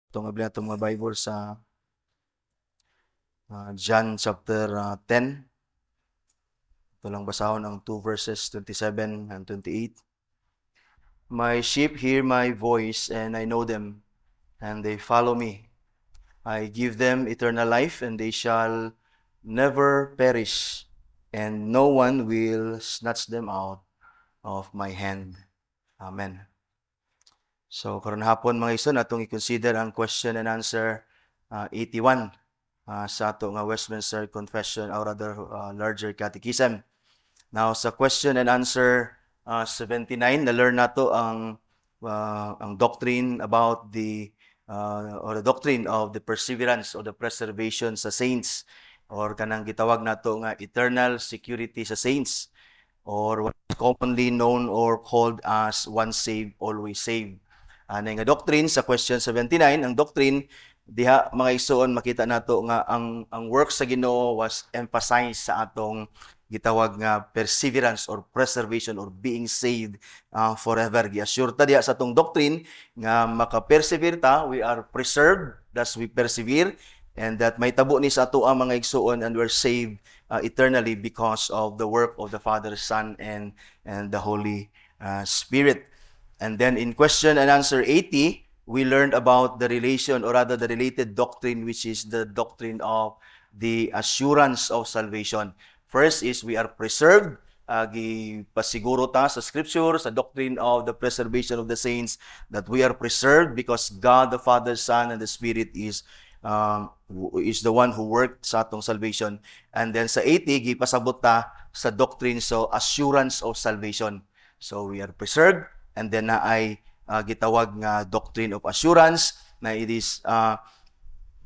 Itong abli nato mga Bible sa John chapter 10. Ito lang basahon ang 2 verses 27 and 28. My sheep hear my voice, and I know them, and they follow me. I give them eternal life, and they shall never perish, and no one will snatch them out of my hand. Amen. So, karon hapon mga igsoon, atong i-consider ang question and answer 81 sa ato nga Westminster Confession or rather larger catechism. Now sa question and answer 79 na-learn nato ang doctrine about the or the doctrine of the perseverance or the preservation sa saints, or kanang gitawag nato nga eternal security sa saints, or what is commonly known or called as once saved always saved. Ano nga doctrine sa question 79, ang doctrine diha mga igsoon makita nato nga ang work sa Ginoo was emphasized sa atong gitawag nga perseverance or preservation or being saved forever. Gi-assure ta diha sa atong doctrine nga maka-persevere ta, we are preserved, thus we persevere, and that may tabo ni sa ato ang mga igsoon and we're saved eternally because of the work of the Father, Son, and the Holy Spirit. And then in question and answer 80, we learned about the relation or rather the related doctrine, which is the doctrine of the assurance of salvation. First is we are preserved. Gipasiguro ta sa scripture, sa doctrine of the preservation of the saints, that we are preserved because God the Father, Son, and the Spirit is the one who worked sa atong salvation. And then sa 80, gipasabot ta sa doctrine so assurance of salvation. So we are preserved, and then na ay gitawag nga doctrine of assurance na it is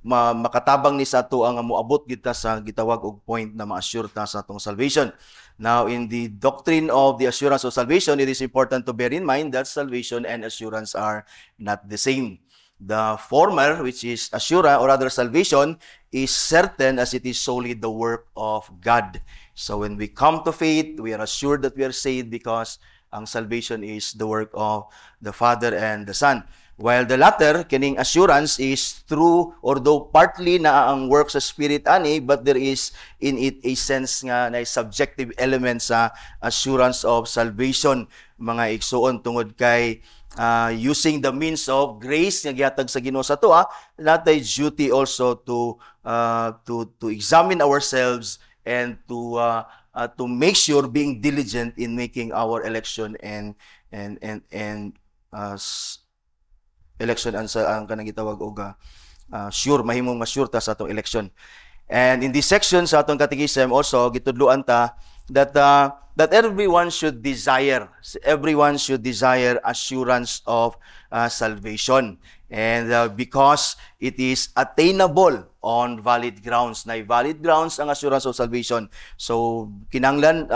makatabang ni sa ato ang moabot kita sa gitawag og point na ma-assure ta sa atong salvation. Now in the doctrine of the assurance of salvation, it is important to bear in mind that salvation and assurance are not the same. The former, which is assurance or rather salvation, is certain as it is solely the work of God. So when we come to faith, we are assured that we are saved because ang salvation is the work of the Father and the Son. While the latter, kining assurance, is true or though partly na ang work sa Spirit ani, but there is in it a sense nga na subjective element sa assurance of salvation, mga igsoon, tungod kay using the means of grace nga gihatag sa Ginoo sa ato, natay duty also to examine ourselves and to make sure being diligent in making our election and election ang kanang gitawag og sure, mahimong ma-sure ta sa atong election. And in this section sa atong catechism also gitudloan ta that everyone should desire assurance of salvation, and because it is attainable on valid grounds. Na valid grounds ang assurance of salvation. So kinahanglan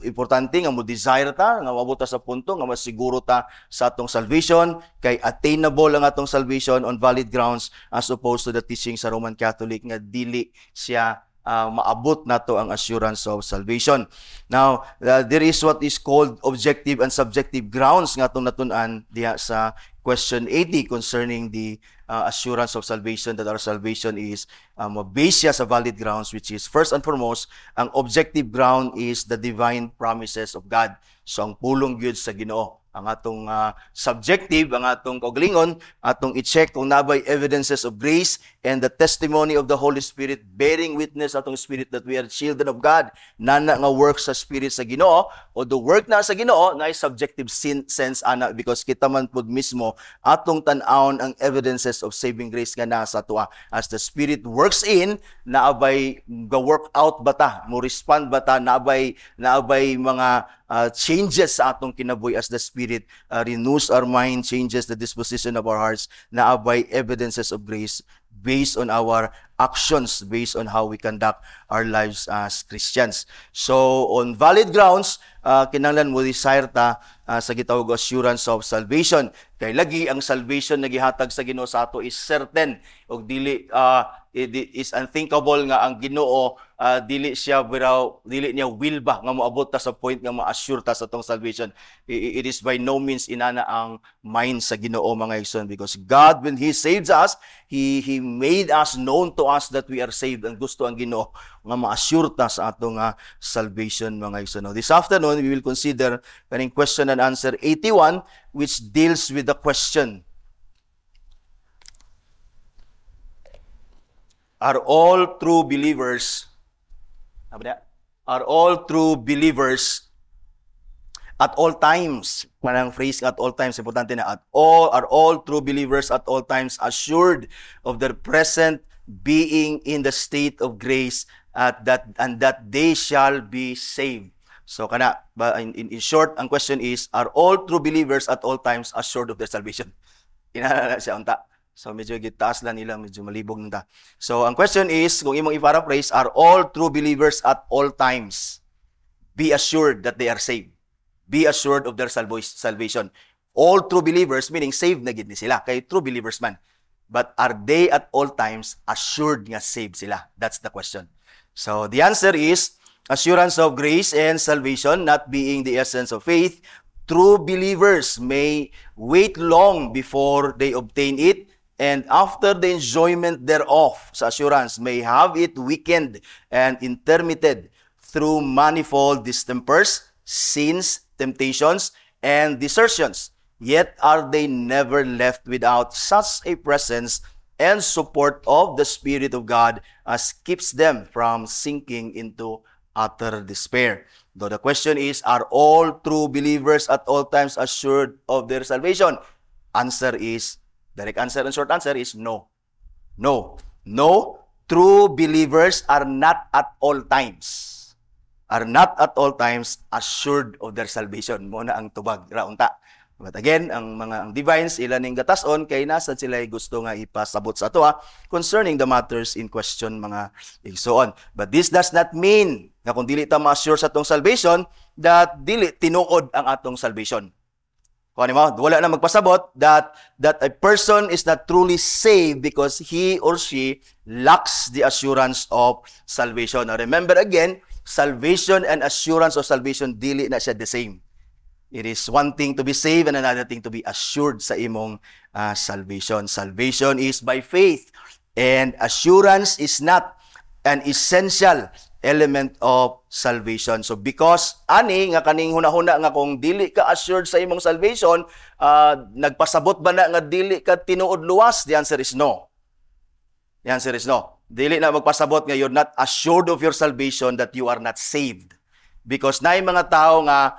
importante nga mo desire ta nga maabot ta sa punto nga masiguro ta sa atong salvation, kay attainable ang atong salvation on valid grounds, as opposed to the teaching sa Roman Catholic nga dili siya maabot nato ang assurance of salvation. Now, there is what is called objective and subjective grounds nga atong natun-an diha sa question 80 concerning the assurance of salvation, that our salvation is based siya sa valid grounds, which is first and foremost, ang objective ground is the divine promises of God. So ang pulong gyud sa Ginoo. Ang atong subjective, ang atong kaugalingon, atong i-check kung nabay evidences of grace and the testimony of the Holy Spirit bearing witness atong spirit that we are children of God. Nana nga work sa spirit sa Ginoo, o the work na sa Ginoo na subjective sense ana, because kita man pud mismo atong tan-awon ang evidences of saving grace nga nasa ato. As the Spirit works in, naabay ga-work out bata, mo respond bata, naabay mga changes sa atong kinabuhi as the Spirit renews our mind, changes the disposition of our hearts, naabay evidences of grace based on our actions, based on how we conduct our lives as Christians. So on valid grounds, kinahanglan mo desire ta sa gitawag assurance of salvation. Kay lagi ang salvation na gihatag sa Ginoo sa ato is certain, og dili it is unthinkable nga ang Ginoo dili niya will ba nga moabot ta sa point nga ma-assure ta sa tong salvation. It is by no means inana ang mind sa Ginoo, mga igsoon, because God, when He saved us, He made us known to us that we are saved, and gusto ang Ginoo nga ma-assure ta sa atong salvation, mga igsoon. Now, this afternoon we will consider kaning question and answer 81, which deals with the question: Are all true believers at all times? Manang phrase at all times, importante na. Are all true believers at all times assured of their present being in the state of grace, and that they shall be saved? So in short, ang question is, are all true believers at all times assured of their salvation? Inana siya unta. So medyo gitaas lang nila, medyo malibog nita. So ang question is, kung imong i-paraphrase, are all true believers at all times be assured that they are saved? Be assured of their salvation. All true believers, meaning saved na gid ni sila, kay true believers man. But are they at all times assured nga saved sila? That's the question. So the answer is, assurance of grace and salvation not being the essence of faith. True believers may wait long before they obtain it, and after the enjoyment thereof, sa assurance, may have it weakened and intermitted through manifold distempers, sins, temptations, and desertions. Yet are they never left without such a presence and support of the Spirit of God as keeps them from sinking into utter despair. Though the question is, are all true believers at all times assured of their salvation? Answer is, direct answer and short answer is no. No. No. True believers are not at all times assured of their salvation. Muna ang tubag raunta. But again, ang divines ilan ning gatason kay nasa sila gusto nga ipasabot sa ato concerning the matters in question, mga igsoon. But this does not mean nga kung dili ta ma-assure sa atong salvation that dili tinuod ang atong salvation. Kung mo, wala na magpasabot that a person is not truly saved because he or she lacks the assurance of salvation. Now remember again, salvation and assurance of salvation, dili na siya the same. It is one thing to be saved and another thing to be assured sa imong salvation. Salvation is by faith, and assurance is not an essential element of salvation. So because nga kaning hunahuna nga kung dili ka assured sa imong salvation, nagpasabot ba na nga dili ka tinuod luwas? The answer is no. The answer is no. Dili na magpasabot nga you're not assured of your salvation, that you are not saved. Because naay mga tao nga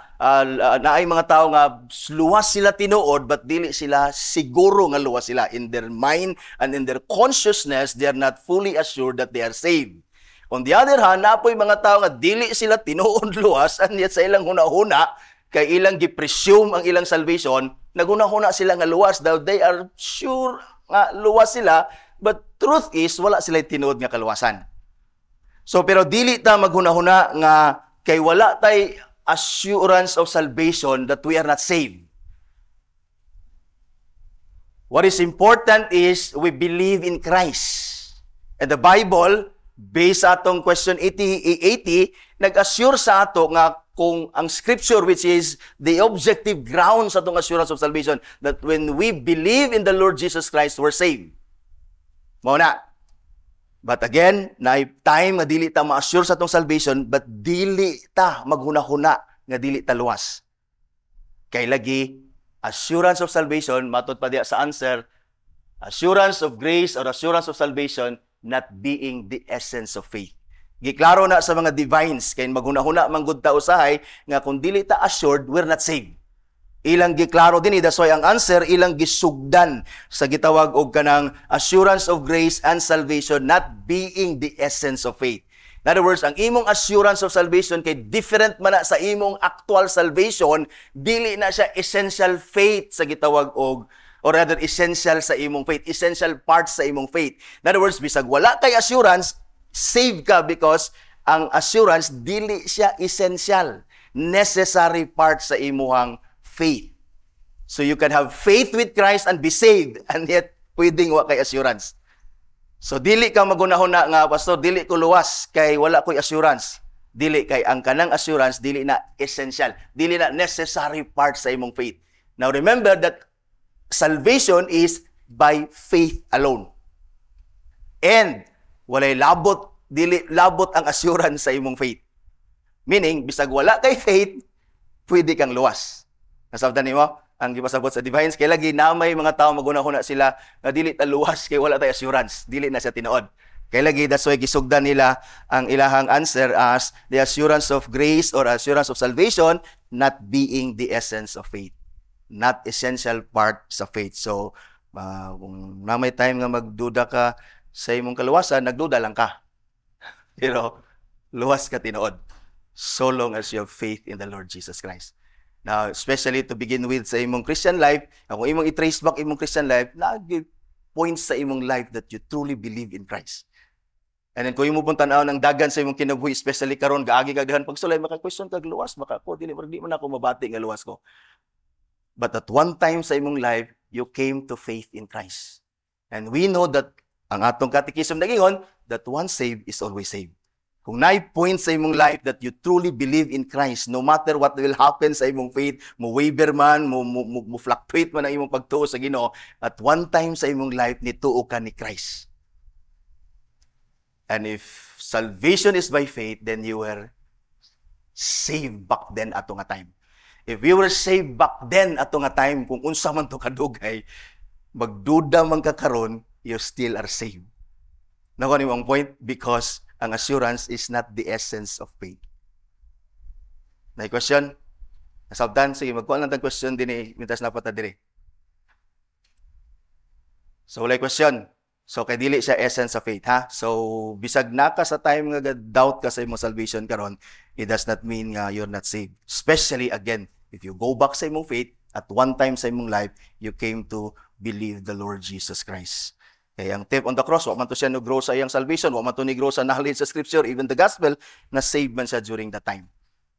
luwas sila tinuod but dili sila siguro nga luwas sila. In their mind and in their consciousness, they are not fully assured that they are saved. On the other hand, napoy mga tao nga dili sila tinuod luwas, and yet sa ilang hunahuna kay ilang gi-presume ang ilang salvation, naghunahuna sila nga luwas, daw they are sure nga luwas sila, but truth is wala sila tinuod nga kaluwasan. So pero dili ta maghunahuna nga kay wala tay assurance of salvation that we are not saved. What is important is we believe in Christ. And the Bible, based sa atong question 80, nag-assure sa ato nga kung ang scripture, which is the objective ground sa atong assurance of salvation, that when we believe in the Lord Jesus Christ, we're saved. Mao na. But again, na time nga dili ta ma-assure sa atong salvation, but dili ta maghuna-huna nga dili ta luwas. Kay lagi, assurance of salvation, matod pa diya sa answer, assurance of grace or assurance of salvation not being the essence of faith. Giklaro na sa mga divines, kay maghuna-huna manggod ta usahay, nga kung dili ta assured, we're not saved. Ilang giklaro din, that's why ang answer, ilang gisugdan sa gitawag og kanang assurance of grace and salvation not being the essence of faith. In other words, ang imong assurance of salvation kay different man na sa imong actual salvation, dili na siya essential faith sa gitawag og, or rather essential sa imong faith, essential part sa imong faith. In other words, bisag wala kay assurance, save ka because ang assurance dili siya essential, necessary part sa imong faith. So you can have faith with Christ and be saved, and yet pwedeng wa kay assurance. So dili ka magunahon na nga pastor, dili ko luwas kay wala ko'y assurance. Dili kay ang kanang assurance dili na essential, dili na necessary part sa imong faith. Now remember that salvation is by faith alone. And walay labot, dili labot ang assurance sa imong faith. Meaning bisag wala kay faith, pwede kang luwas. Nasabtan nimo? Ang gipasabot sa Divines, kay lagi na may mga tao magunahon na sila na dili ta luwas kay wala tay assurance, dili na siya tinuod. Kay lagi that's why gisugdan nila ang ilahang answer as the assurance of grace or assurance of salvation not being the essence of faith, not essential part sa faith. So kung na may time nga magduda ka sa imong kaluwasan, nagduda lang ka. Pero luwas ka tinuod so long as you have faith in the Lord Jesus Christ. Now, especially to begin with sa imong Christian life, kung imong i-trace back imong Christian life, nag points sa imong life that you truly believe in Christ. And then kung imong puntan-aw ng dagan sa imong kinabuhi, especially karon gaagi kagdahan pagsulay, maka-question kag luwas, maka ko dili man ako mabati nga luwas ko. But at one time sa imong life, you came to faith in Christ. And we know that ang atong catechism nagingon that once saved is always saved. Kung na-point sa imong life that you truly believe in Christ, no matter what will happen sa imong faith, mo waver man, mo fluctuate man ang imong pagtuo sa Ginoo, at one time sa imong life, nituo ka ni Christ. And if salvation is by faith, then you were saved back then ato nga time. If you were saved back then ato nga time, kung unsa man to kadugay, magduda man ka karon, you still are saved. Nakuha niyo ang point? Because ang assurance is not the essence of faith. Na question? Nasabtan? Sige, magkuha lang tang question din eh. Mintas na pata dire. So, wala question. So, kay dili siya essence of faith, ha? So, bisag naka sa time nga doubt ka sa imong salvation karon, it does not mean nga you're not saved. Especially, again, if you go back sa imong faith, at one time sa imong life, you came to believe the Lord Jesus Christ. Kaya ang tip on the cross, wa man to siya no-grow sa iyang salvation, wa man to ni-grow sa knowledge sa scripture, even the gospel, na save man siya during that time.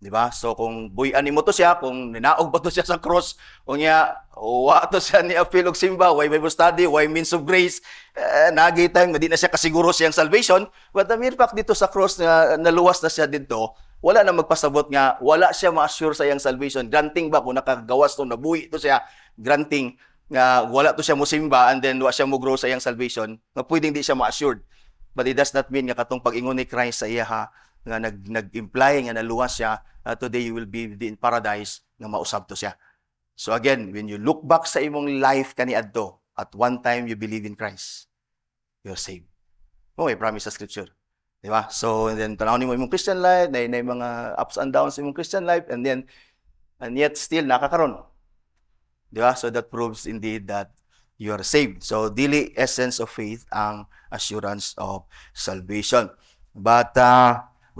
Diba? So kung buy-an mo to siya, kung ninaog ba to siya sa cross, o niya, wa to siya ni appeal og simba, why Bible study, why means of grace, nagay time, di na siya kasiguro siyang salvation, but the mere fact dito sa cross na naluwas na siya dito, wala na magpasabot nga, wala siya ma-assure sa iyang salvation. Granting ba kung nakagawas to, nabuhi to siya, granting nga wala to siya musimba and then wala siya mo-grow sa iyang salvation, nga pwedeng di siya ma-assured. But it does not mean nga katong pag-ingon ni Christ sa iya nga nag-imply nga naluwas siya, today you will be in paradise, nga mausab to siya. So again, when you look back sa imong life kaniadto, at one time you believe in Christ, you're saved. Okay, promise sa scripture. Di ba? So, and then tanawin mo imong Christian life, na mga ups and downs sa imong Christian life, and yet still nakakaroon. Di ba? So that proves indeed that you are saved. So dili essence of faith ang assurance of salvation. But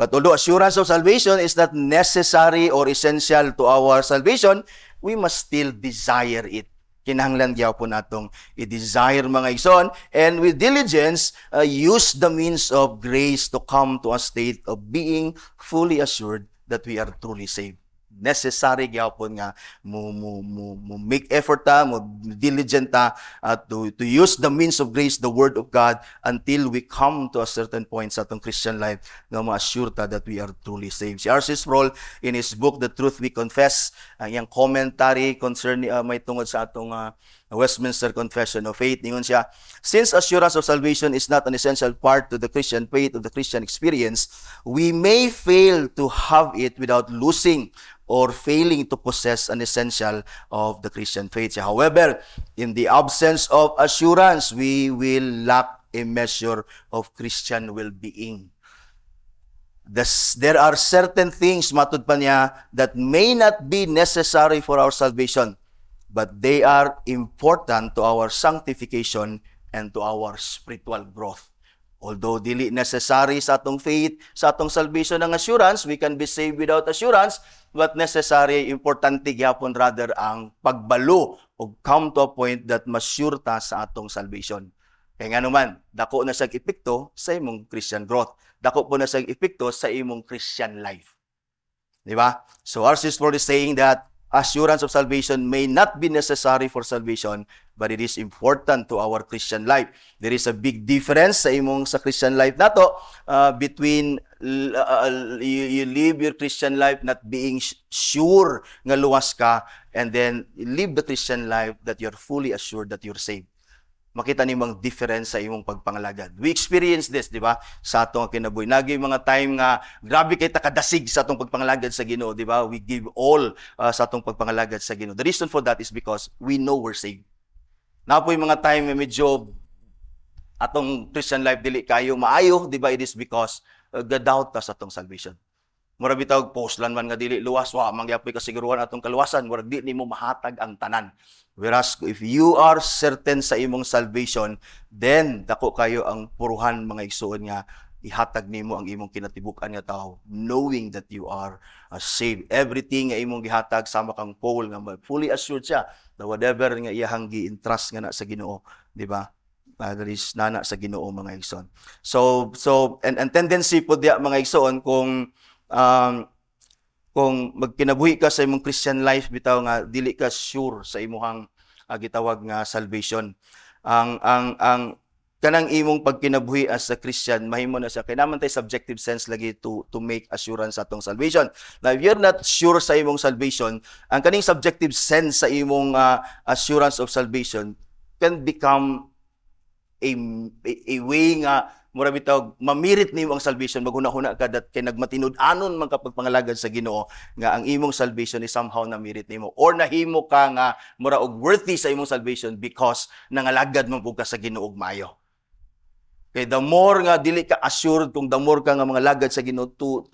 although assurance of salvation is not necessary or essential to our salvation, we must still desire it. Kinahanglan gyapon natong i-desire mga igsoon, and with diligence use the means of grace to come to a state of being fully assured that we are truly saved. Necessary gyapon nga mo make effort mo diligent to use the means of grace, the word of God, until we come to a certain point sa atong Christian life nga ma-assure ta that we are truly saved. Si R.C. Sproul in his book The Truth We Confess, ang iyang commentary concerning may tungod sa atong Westminster Confession of Faith, ningon siya, since assurance of salvation is not an essential part to the Christian faith, of the Christian experience, we may fail to have it without losing or failing to possess an essential of the Christian faith. However, in the absence of assurance, we will lack a measure of Christian well-being. There are certain things, matud pa niya, that may not be necessary for our salvation, but they are important to our sanctification and to our spiritual growth. Although dili necessary sa atong faith, sa atong salvation ng assurance, we can be saved without assurance, but necessary, importante gyapon rather ang pagbalo o come to a point that masure ta sa atong salvation. Kaya nga naman, dako na siyang epekto sa imong Christian growth. Dako po na siyang epekto sa imong Christian life. Di ba? So R.C. Sproul is saying that assurance of salvation may not be necessary for salvation, but it is important to our Christian life. There is a big difference sa imong sa Christian life nato between you live your Christian life not being sure nga luwas ka, and then you live the Christian life that you're fully assured that you're saved. Makita nimong difference sa imong pagpangalagad. We experience this, di ba? Sa atong kinabuhi. Nagay mga time nga grabe kay takadasig sa atong pagpangalagad sa Ginoo, di ba? We give all sa atong pagpangalagad sa Ginoo. The reason for that is because we know we're saved. Napoy mga time nga medyo atong Christian life dili kayo maayo, di ba? It is because gadoubt ta sa atong salvation. Mura bitaw postlan man nga dili luwas, wa mangyapoy kasiguruhan atong kaluwasan, murag di nimo mahatag ang tanan. Whereas if you are certain sa imong salvation, then dako kayo ang puruhan mga igsoon nga ihatag nimo ang imong kinatibuk-an nga tao, knowing that you are saved. Everything nga imong gihatag sama kang Paul nga fully assured siya that whatever nga iyahang gi-entrust nga na sa Ginoo, di ba? That is nana sa Ginoo mga igsoon. So and tendency po dia mga igsoon kung magkinabuhi ka sa imong Christian life bitaw nga dili ka sure sa imong gitawag nga salvation, ang kanang imong pagkinabuhi as a Christian mahimo na siya kay naman tay subjective sense lagi to make assurance sa atong salvation. Now if you're not sure sa imong salvation, ang kaning subjective sense sa imong assurance of salvation can become a way nga mura bitaw mamirit nimo ang salvation, maghuna-huna ka dat kay nagmatinud-anon man kapag pangalagad sa Ginoo nga ang imong salvation is somehow namirit nimo or nahimo ka nga mura og worthy sa imong salvation because nangalagad man pud ka sa Ginoo og maayo. Kay the more nga dili ka assured, kung the more ka nga mga lagad sa Ginoo to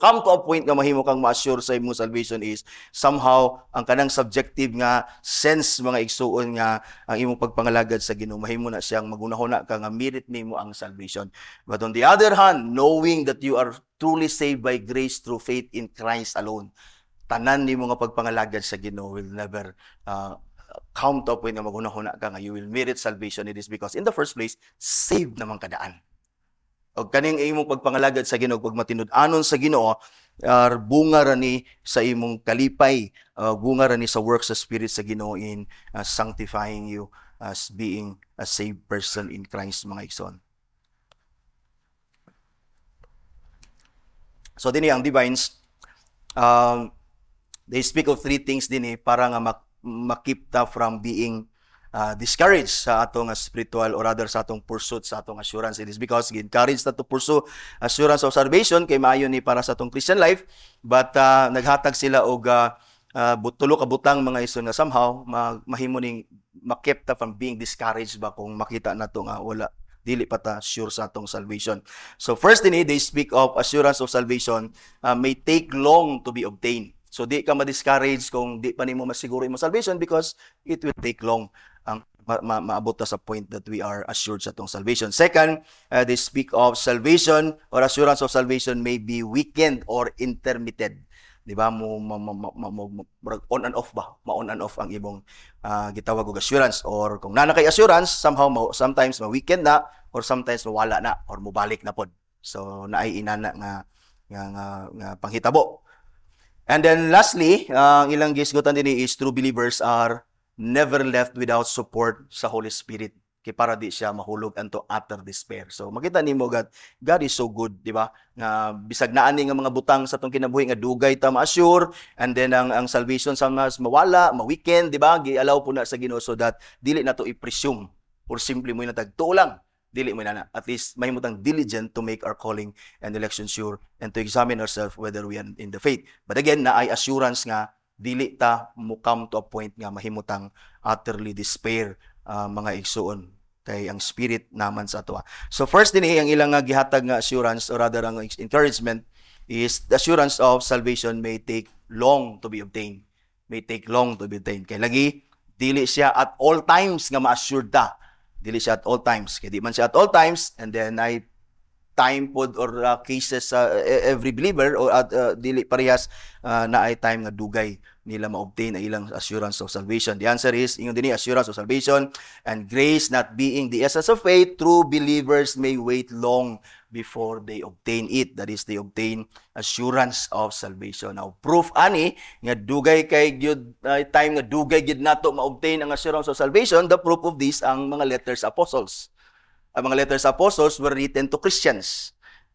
come to a point nga mahimo kang ma-assure sa imong salvation is somehow ang kanang subjective nga sense mga igsuon nga ang imong pagpangalagad sa Ginoo mahimo na siyang magunahuna ka nga merit nimo ang salvation. But on the other hand, knowing that you are truly saved by grace through faith in Christ alone, tanan nimo nga pagpangalagad sa Ginoo will never come to a point nga magunahuna ka nga you will merit salvation. It is because in the first place, saved naman kadaan. O kaning imong pagpangalagad sa Ginoo pag matinud-anon sa Ginoo bunga ra ni sa imong kalipay, bunga ra ni sa works sa Spirit sa Ginoo in sanctifying you as being a saved person in Christ mga igsoon. So dinhi ang divines they speak of three things dinhi para nga makip ta from being discouraged sa atong spiritual or rather sa atong pursuit sa atong assurance. It is because encouraged na to pursue assurance of salvation kay maayo ni para sa atong Christian life, but naghatag sila og tulo ka butang mga igsoon nga somehow mahimo ning makip ta from being discouraged ba kung makita nato nga wala dili pa ta sure sa atong salvation. So first din they speak of assurance of salvation may take long to be obtained. So di ka ma-discourage kung di pa nimo masiguro imong salvation because it will take long ang maabot ta sa point that we are assured sa atong salvation. Second, they speak of salvation or assurance of salvation may be weakened or intermittent. Di ba? On and off ba? Ma-on and off ang imong gitawag og assurance, or kung nana kay assurance, somehow sometimes ma-weaken na or sometimes mawala na or mobalik na pod. So naay inana nga panghitabo. And then lastly, ang ilang gisgutan din is true believers are never left without support sa Holy Spirit. Kay para di siya mahulog unto utter despair. So makita nimo God is so good, di ba? Nga bisag naa ni nga mga butang sa atong kinabuhi nga dugay ta ma-assure, and then ang salvation sa mas mawala, ma-weekend, di ba? Gi-allow po na sa Ginoo so that dili na to i-presume or simply mo na tagtuo lang. Dili mo na. At least mahimutang diligent to make our calling and election sure and to examine ourselves whether we are in the faith. But again, naay assurance nga dili ta mo come to a point nga mahimutang utterly despair mga igsuon kay ang Spirit naman sa ato. So first din ang ilang gihatag nga assurance or rather ang encouragement is the assurance of salvation may take long to be obtained. May take long to be obtained. Kay lagi dili siya at all times nga ma-assured ta. Dili siya at all times. Kaya di man siya at all times, and then ay time pod or cases sa every believer or dili parehas na ay time nga dugay nila ma-obtain ang ilang assurance of salvation? The answer is, ingon din assurance of salvation and grace not being the essence of faith, true believers may wait long before they obtain it. That is, they obtain assurance of salvation. Now, proof ani nga dugay kay gyud time nga dugay gid nato ma-obtain ang assurance of salvation, the proof of this ang mga letters apostles. Ang mga letters apostles were written to Christians.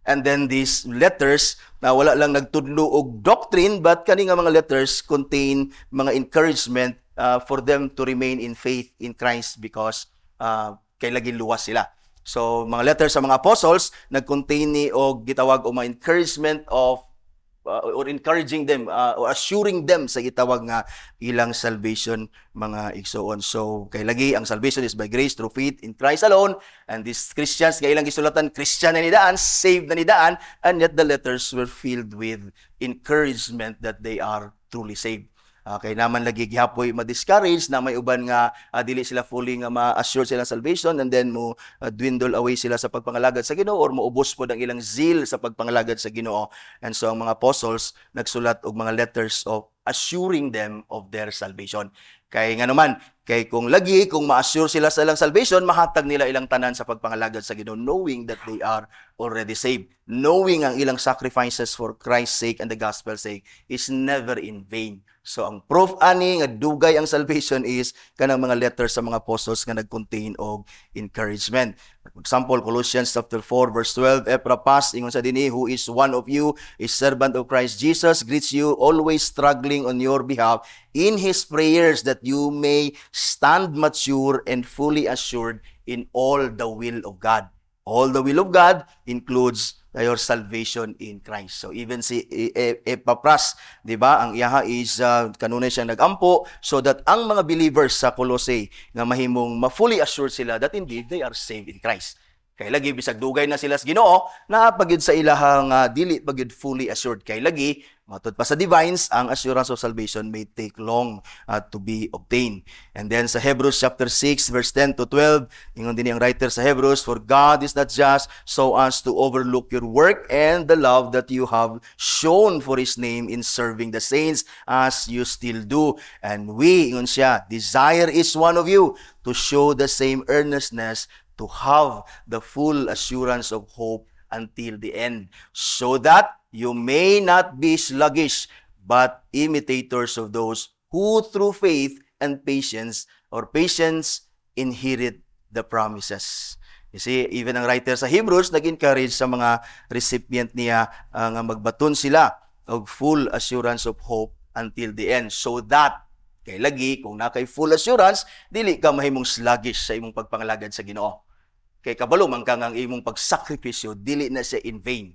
And then these letters, na wala lang nagtudlo og doctrine, but kani nga mga letters contain mga encouragement for them to remain in faith in Christ because kay laging luwas sila. So, mga letters sa mga apostles, nag-contain ni og gitawag o mga encouragement of or encouraging them or assuring them sa gitawag nga ilang salvation mga igsoon. So kay lagi ang salvation is by grace through faith in Christ alone, and these Christians kay ilang gisulatan Christian na nidaan, saved na nidaan, and yet the letters were filled with encouragement that they are truly saved. Kay naman lagi gihapoy ma-discourage na may uban nga dili sila fully nga ma-assure sila salvation, and then mo dwindle away sila sa pagpangalagad sa Ginoo or maubos pod ang ilang zeal sa pagpangalagad sa Ginoo. And so ang mga apostles nagsulat og mga letters of assuring them of their salvation. Kay nga naman, kay kung ma-assure sila sa ilang salvation, mahatag nila ilang tanan sa pagpangalagad sa Ginoo, knowing that they are already saved. Knowing ang ilang sacrifices for Christ's sake and the gospel's sake is never in vain. So ang proof ani nga dugay ang salvation is kanang mga letters sa mga apostles nga nag-contain og encouragement. For example, Colossians chapter 4 verse 12, Epaphras ingon sa dinhi, who is one of you, a servant of Christ Jesus, greets you, always struggling on your behalf in his prayers, that you may stand mature and fully assured in all the will of God. All the will of God includes your salvation in Christ. So even si Epaphras, di ba, ang iyaha is kanunay siya nagampo so that ang mga believers sa Colossae nga mahimong ma-fully assured sila that indeed they are saved in Christ. Kay lagi bisag dugay na sila sa Ginoo, naapagid sa ilahang dili pagid fully assured. Kay lagi matud pa sa divines, ang assurance of salvation may take long to be obtained. And then sa Hebrews chapter 6 verse 10 to 12, ingon din ang writer sa Hebrews, for God is not just so as to overlook your work and the love that you have shown for His name in serving the saints as you still do. And we, ingon siya, desire each one of you to show the same earnestness, to have the full assurance of hope until the end, so that you may not be sluggish, but imitators of those who through faith and patience inherit the promises. You see, even ang writer sa Hebrews nag-encourage sa mga recipient niya nga magbaton sila og full assurance of hope until the end, so that kay lagi kung nakay full assurance, dili ka mahimong sluggish sa imong pagpangalagad sa Ginoo. Kay kabalo man kang ang imong pagsakripisyo, dili na siya in vain.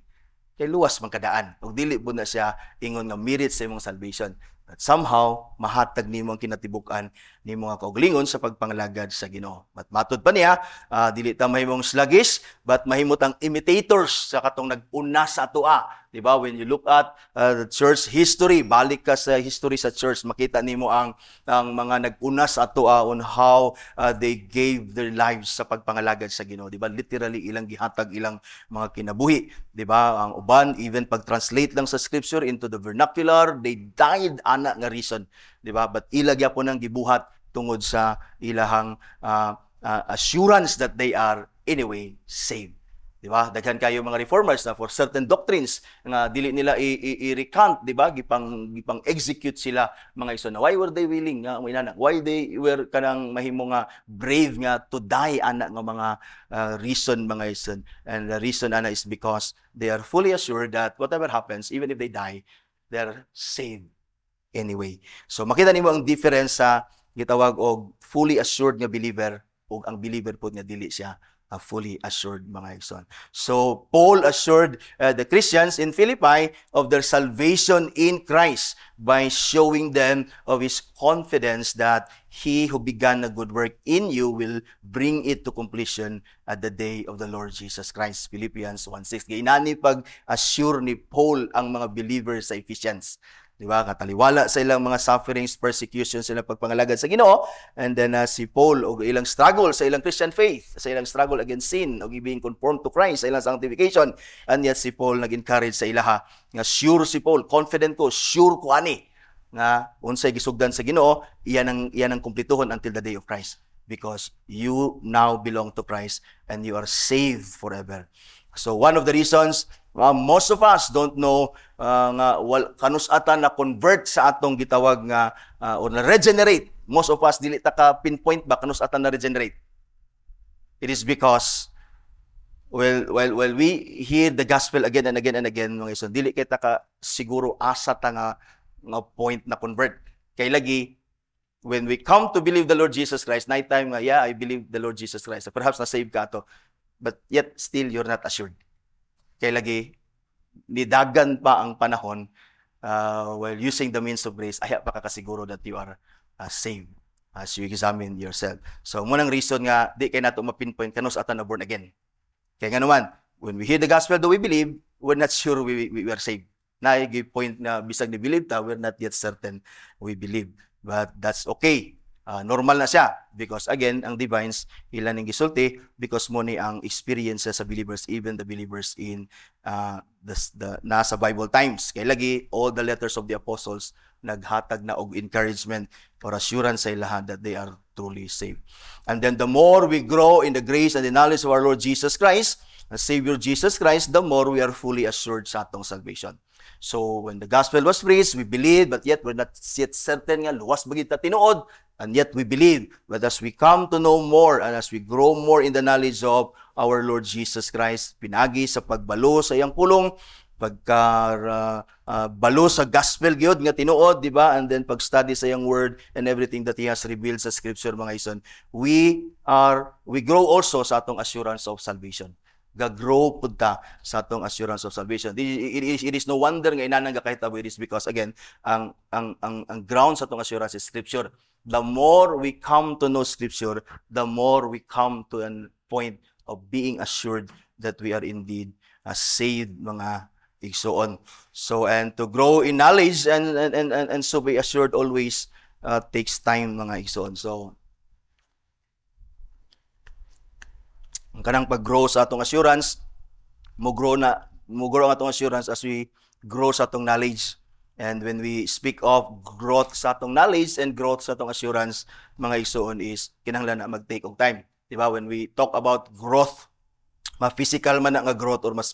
Kay luwas man kadaan, ug dili po na siya ingon nga merit sa imong salvation. But somehow mahatag nimo ang kinatibuk-an nimo nga kaugalingon sa pagpangalagad sa Ginoo. But matud pa niya, dili ta mahimong sluggish, but mahimot ang imitators sa katong nag-una sa atoa. Diba? When you look at the church history, balik ka sa history sa church, makita nimo ang mga nag-una sa atoa on how they gave their lives sa pagpangalagad sa Ginoo. Diba? Literally ilang gihatag ilang mga kinabuhi. Diba? Ang uban, even pag-translate lang sa scripture into the vernacular, they died ana nga reason. Diba? But ilagya po nang gibuhat tungod sa ilahang assurance that they are anyway saved. Diba? Daghan kayo mga reformers na for certain doctrines nga dili nila i-recant, diba? Gipang execute sila mga ison. Why were they willing nga why they were kanang mahimo nga brave nga to die ana nga mga reason mga ison. And the reason ana is because they are fully assured that whatever happens, even if they die, they're saved anyway. So makita nimo ang difference sa gitawag og fully assured nga believer ug ang believer pud nga dili siya fully assured mga igsoon. So Paul assured the Christians in Philippi of their salvation in Christ by showing them of his confidence that he who began a good work in you will bring it to completion at the day of the Lord Jesus Christ. Philippians 1:6. Inani pag-assure ni Paul ang mga believers sa Ephesians. Diba? Kataliwala sa ilang mga sufferings, persecutions, sa ilang pagpangalagad sa Ginoo. And then si Paul, o ilang struggle sa ilang Christian faith, sa ilang struggle against sin, o being conformed to Christ, sa ilang sanctification. And yet si Paul nag-encourage sa ilaha, nga sure si Paul, confident ko, sure ko ani, nga unsay gisugdan sa Ginoo, iyan ang kumplituhon until the day of Christ, because you now belong to Christ and you are saved forever. So one of the reasons most of us don't know nga kanus-atan na convert sa atong gitawag nga or na regenerate. Most of us dili ta ka pinpoint ba kanus-atan na regenerate. It is because while we hear the gospel again and again and again, mga ison, dili kita ka siguro asa ta nga point na convert. Kay lagi, when we come to believe the Lord Jesus Christ, night time nga, yeah, I believe the Lord Jesus Christ. Perhaps na-save ka to, but yet still you're not assured. Kay lagi, nidagan pa ang panahon while using the means of grace, aya pa kakasiguro that you are saved as you examine yourself. So, munang reason nga, di kayo nato mapinpoint kanus atan na born again. Kaya nga naman, when we hear the gospel, do we believe, we're not sure we are saved. Na point na bisag ni believe ta, we're not yet certain we believe. But that's okay. Normal na siya. Because again, ang divines, ilan ang gisulti, because mo ni ang experiences sa believers, even the believers in nasa Bible times. Kaya lagi, all the letters of the apostles, naghatag na og encouragement or assurance sa ilahan that they are truly saved. And then the more we grow in the grace and the knowledge of our Lord Jesus Christ, the Savior Jesus Christ, the more we are fully assured sa atong salvation. So, when the gospel was preached, we believed, but yet we're not yet certain nga, luwas ba kita tinuod, and yet we believe. But as we come to know more, and as we grow more in the knowledge of our Lord Jesus Christ, pinagi sa pagbalo sa iyang pulong, balo sa gospel gyud nga tinuod, di ba? And then pag-study sa iyang word and everything that He has revealed sa scripture, mga ison, we grow also sa atong assurance of salvation. Gagrow pud ta sa atong assurance of salvation. It is no wonder nga inanang gakahitabo. It is because again ang ground sa atong assurance is scripture. The more we come to know scripture, the more we come to a point of being assured that we are indeed saved, mga igsoon. So, and to grow in knowledge and so be assured always takes time, mga igsoon. So ang kanang pag-grow sa atong assurance, mo grow ang atong assurance as we grow sa atong knowledge. And when we speak of growth sa atong knowledge and growth sa atong assurance, mga igsoon, is kinahanglan na mag-take og time. Diba? When we talk about growth, ma-physical man na nga growth or mas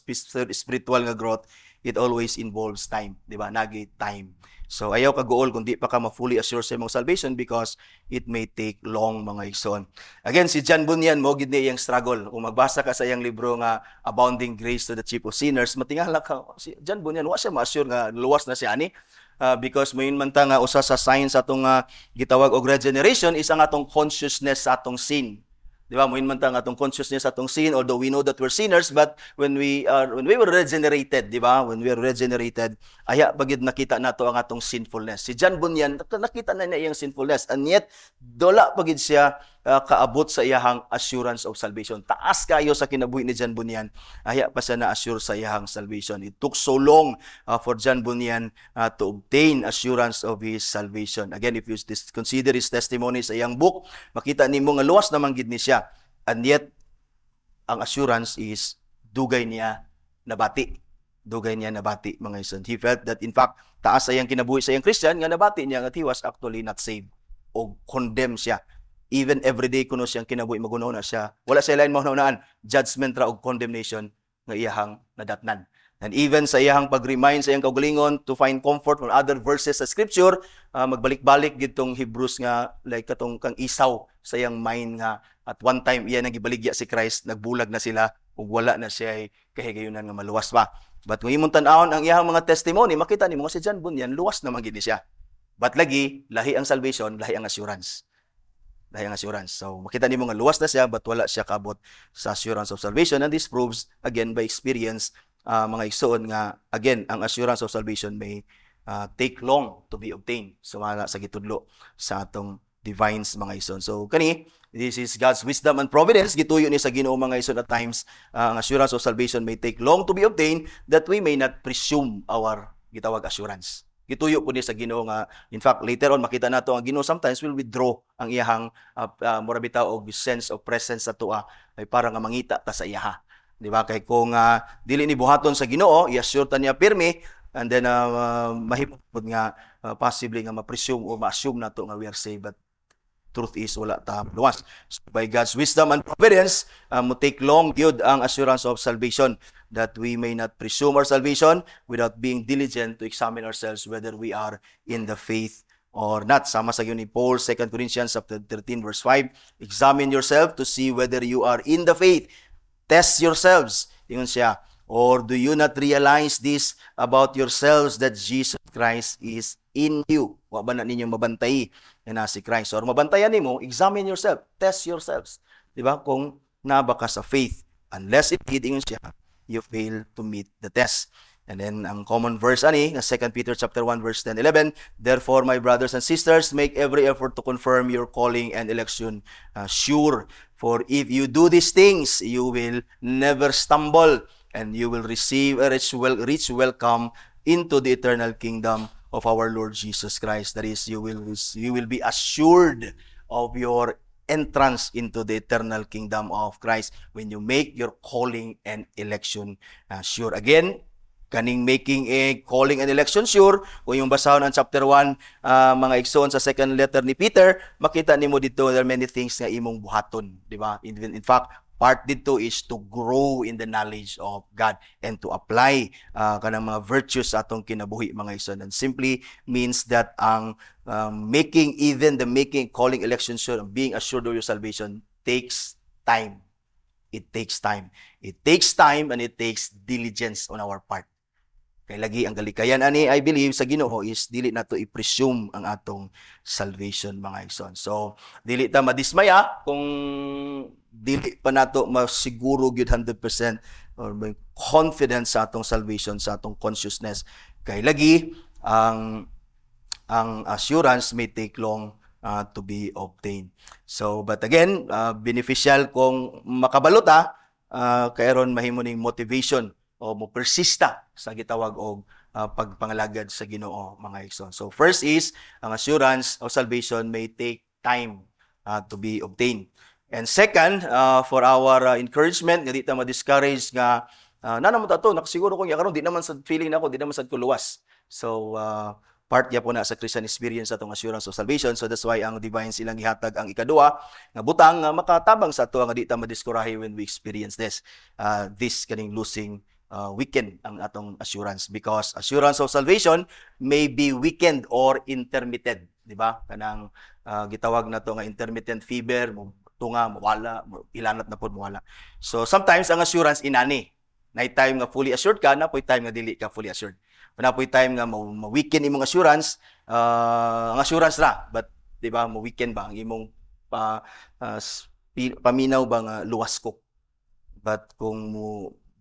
spiritual nga growth, it always involves time. Diba? Nagi time. So, ayaw ka goal kung di pa ka ma-fully assure sa imong salvation because it may take long, mga igsoon. Again, si John Bunyan, mo gid niya iyang struggle. Kung magbasa ka sa iyang libro nga Abounding Grace to the Chief of Sinners, matingala ka, si John Bunyan, wa siya ma-assure nga luwas na siya ani. Because mayon man ta nga usa sa signs atong gitawag og regeneration is ang atong consciousness sa atong sin. Di ba? Muhin man ta nga atong consciousness atong sin, although we know that we're sinners, but when we were regenerated, di ba? When we were regenerated, aya bagid nakita nato ang atong sinfulness. Si John Bunyan, nakita na niya iyang sinfulness, and yet dola pagid siya kaabot sa iyahang assurance of salvation. Taas kayo sa kinabuhi ni John Bunyan, aya pa siya na-assure sa iyahang salvation. It took so long for John Bunyan to obtain assurance of his salvation. Again, if you consider his testimony sa iyang book, makita nimo nga luwas naman gid ni siya. And yet, ang assurance is dugay niya nabati. Dugay niya nabati, mga ison. He felt that in fact, taas sa iyang kinabuhi sa iyang Christian, nga nabati niya that he was actually not saved o condemned siya. Even everyday kuno siyang kinabuhi, magunahon na siya. Wala siya lain mahunahunaan, judgment ra og condemnation nga iyahang nadatnan. And even sa iyahang pag-remind sa iyang kaugalingon to find comfort from other verses sa scripture, magbalik-balik gitong Hebrews nga like katong kang Isaw sa iyang mind nga at one time iya nagibaligya si Christ, nagbulag na sila ug wala na siya kahigayunan nga maluwas pa. But kung imong tan-awon ang iyang mga testimony, makita nimo si John Bunyan luwas na magid siya. But lagi lahi ang salvation, lahi ang assurance. Lahi ang assurance. So makita nimo nga luwas na siya but wala siya kaabot sa assurance of salvation, and this proves again by experience, mga igsoon, nga again ang assurance of salvation may take long to be obtained. So wala sa gitudlo sa atong divines, mga igsoon. So kani, this is God's wisdom and providence. Gituyo ni sa Ginoo, mga igsoon, at times ang assurance of salvation may take long to be obtained that we may not presume our gitawag assurance. Gituyo po ni sa Ginoo nga in fact later on makita nato ang Ginoo sometimes will withdraw ang iyahang mura bitaw og sense of presence sa tuwa ay para nga mangita ta sa iyaha. Di ba? Kay kung dili ni buhaton sa Ginoo, i-assure ta niya pirmi, and then mahimo pud nga possibly nga ma-presume o ma-assume nato nga we are saved, but truth is wala ta luwas. So, by God's wisdom and providence, mo take long gyud ang assurance of salvation, that we may not presume our salvation without being diligent to examine ourselves whether we are in the faith or not. Sama sa yun ni Paul, 2 Corinthians chapter 13 verse 5, examine yourself to see whether you are in the faith. Test yourselves. Ingon siya, or do you not realize this about yourselves, that Jesus Christ is in you? Wa ba na ninyo mabantay na si Christ? Or mabantayan nimo, examine yourself, test yourselves. Di ba? Kung naba ka sa faith. Unless indeed, ingon siya, you fail to meet the test. And then, ang common verse ani, na 2 Peter chapter 1 verse 10, 11, therefore, my brothers and sisters, make every effort to confirm your calling and election sure. For if you do these things, you will never stumble, and you will receive a rich welcome into the eternal kingdom of our Lord Jesus Christ. That is, you will be assured of your entrance into the eternal kingdom of Christ when you make your calling and election sure. Again, kaning making a calling and election sure, kung yung basahon ang chapter 1, mga igsoon sa second letter ni Peter, makita nimo dito there are many things nga imong buhaton, di ba? In fact, part dito is to grow in the knowledge of God and to apply kanang mga virtues sa atong kinabuhi, mga igsoon. And simply means that ang making calling, election sure, being assured of your salvation takes time. It takes time. It takes time and it takes diligence on our part. Kay lagi ang galikayan ani, I believe, sa Ginoo is dili nato i-presume ang atong salvation, mga igsoon. So dili ta madismaya kung dili pa nato masiguro gyud 100% or may confidence sa atong salvation, sa atong consciousness. Kay lagi ang assurance may take long to be obtained. So but again, beneficial kung makabalo ta, kay aron mahimo ning motivation o mo persista sa gitawag og pagpangalagad sa Ginoo, mga igsoon. So first is ang assurance of salvation may take time to be obtained. And second, for our encouragement, nga di ta ma-discourage nga nana mo tato, nakasiguro ko karon di naman sa feeling nako, di naman sad ko luwas. So part ya po na sa Christian experience atong assurance of salvation. So that's why ang divine silang gihatag ang ikaduha nga butang nga makatabang sa ato nga di ta ma-discourage when we experience this kaning losing weakened ang atong assurance, because assurance of salvation may be weakened or intermittent, di ba? Kanang gitawag na to nga intermittent fever, tunga mawala, ilanat na pod mawala. So sometimes ang assurance inani, night time nga fully assured ka, na poy time nga dili ka fully assured. Na poy time nga ma-weaken imong assurance, ang assurance ra, but di ba ma-weaken ba ang imong paminaw ba nga luwas ko. But kung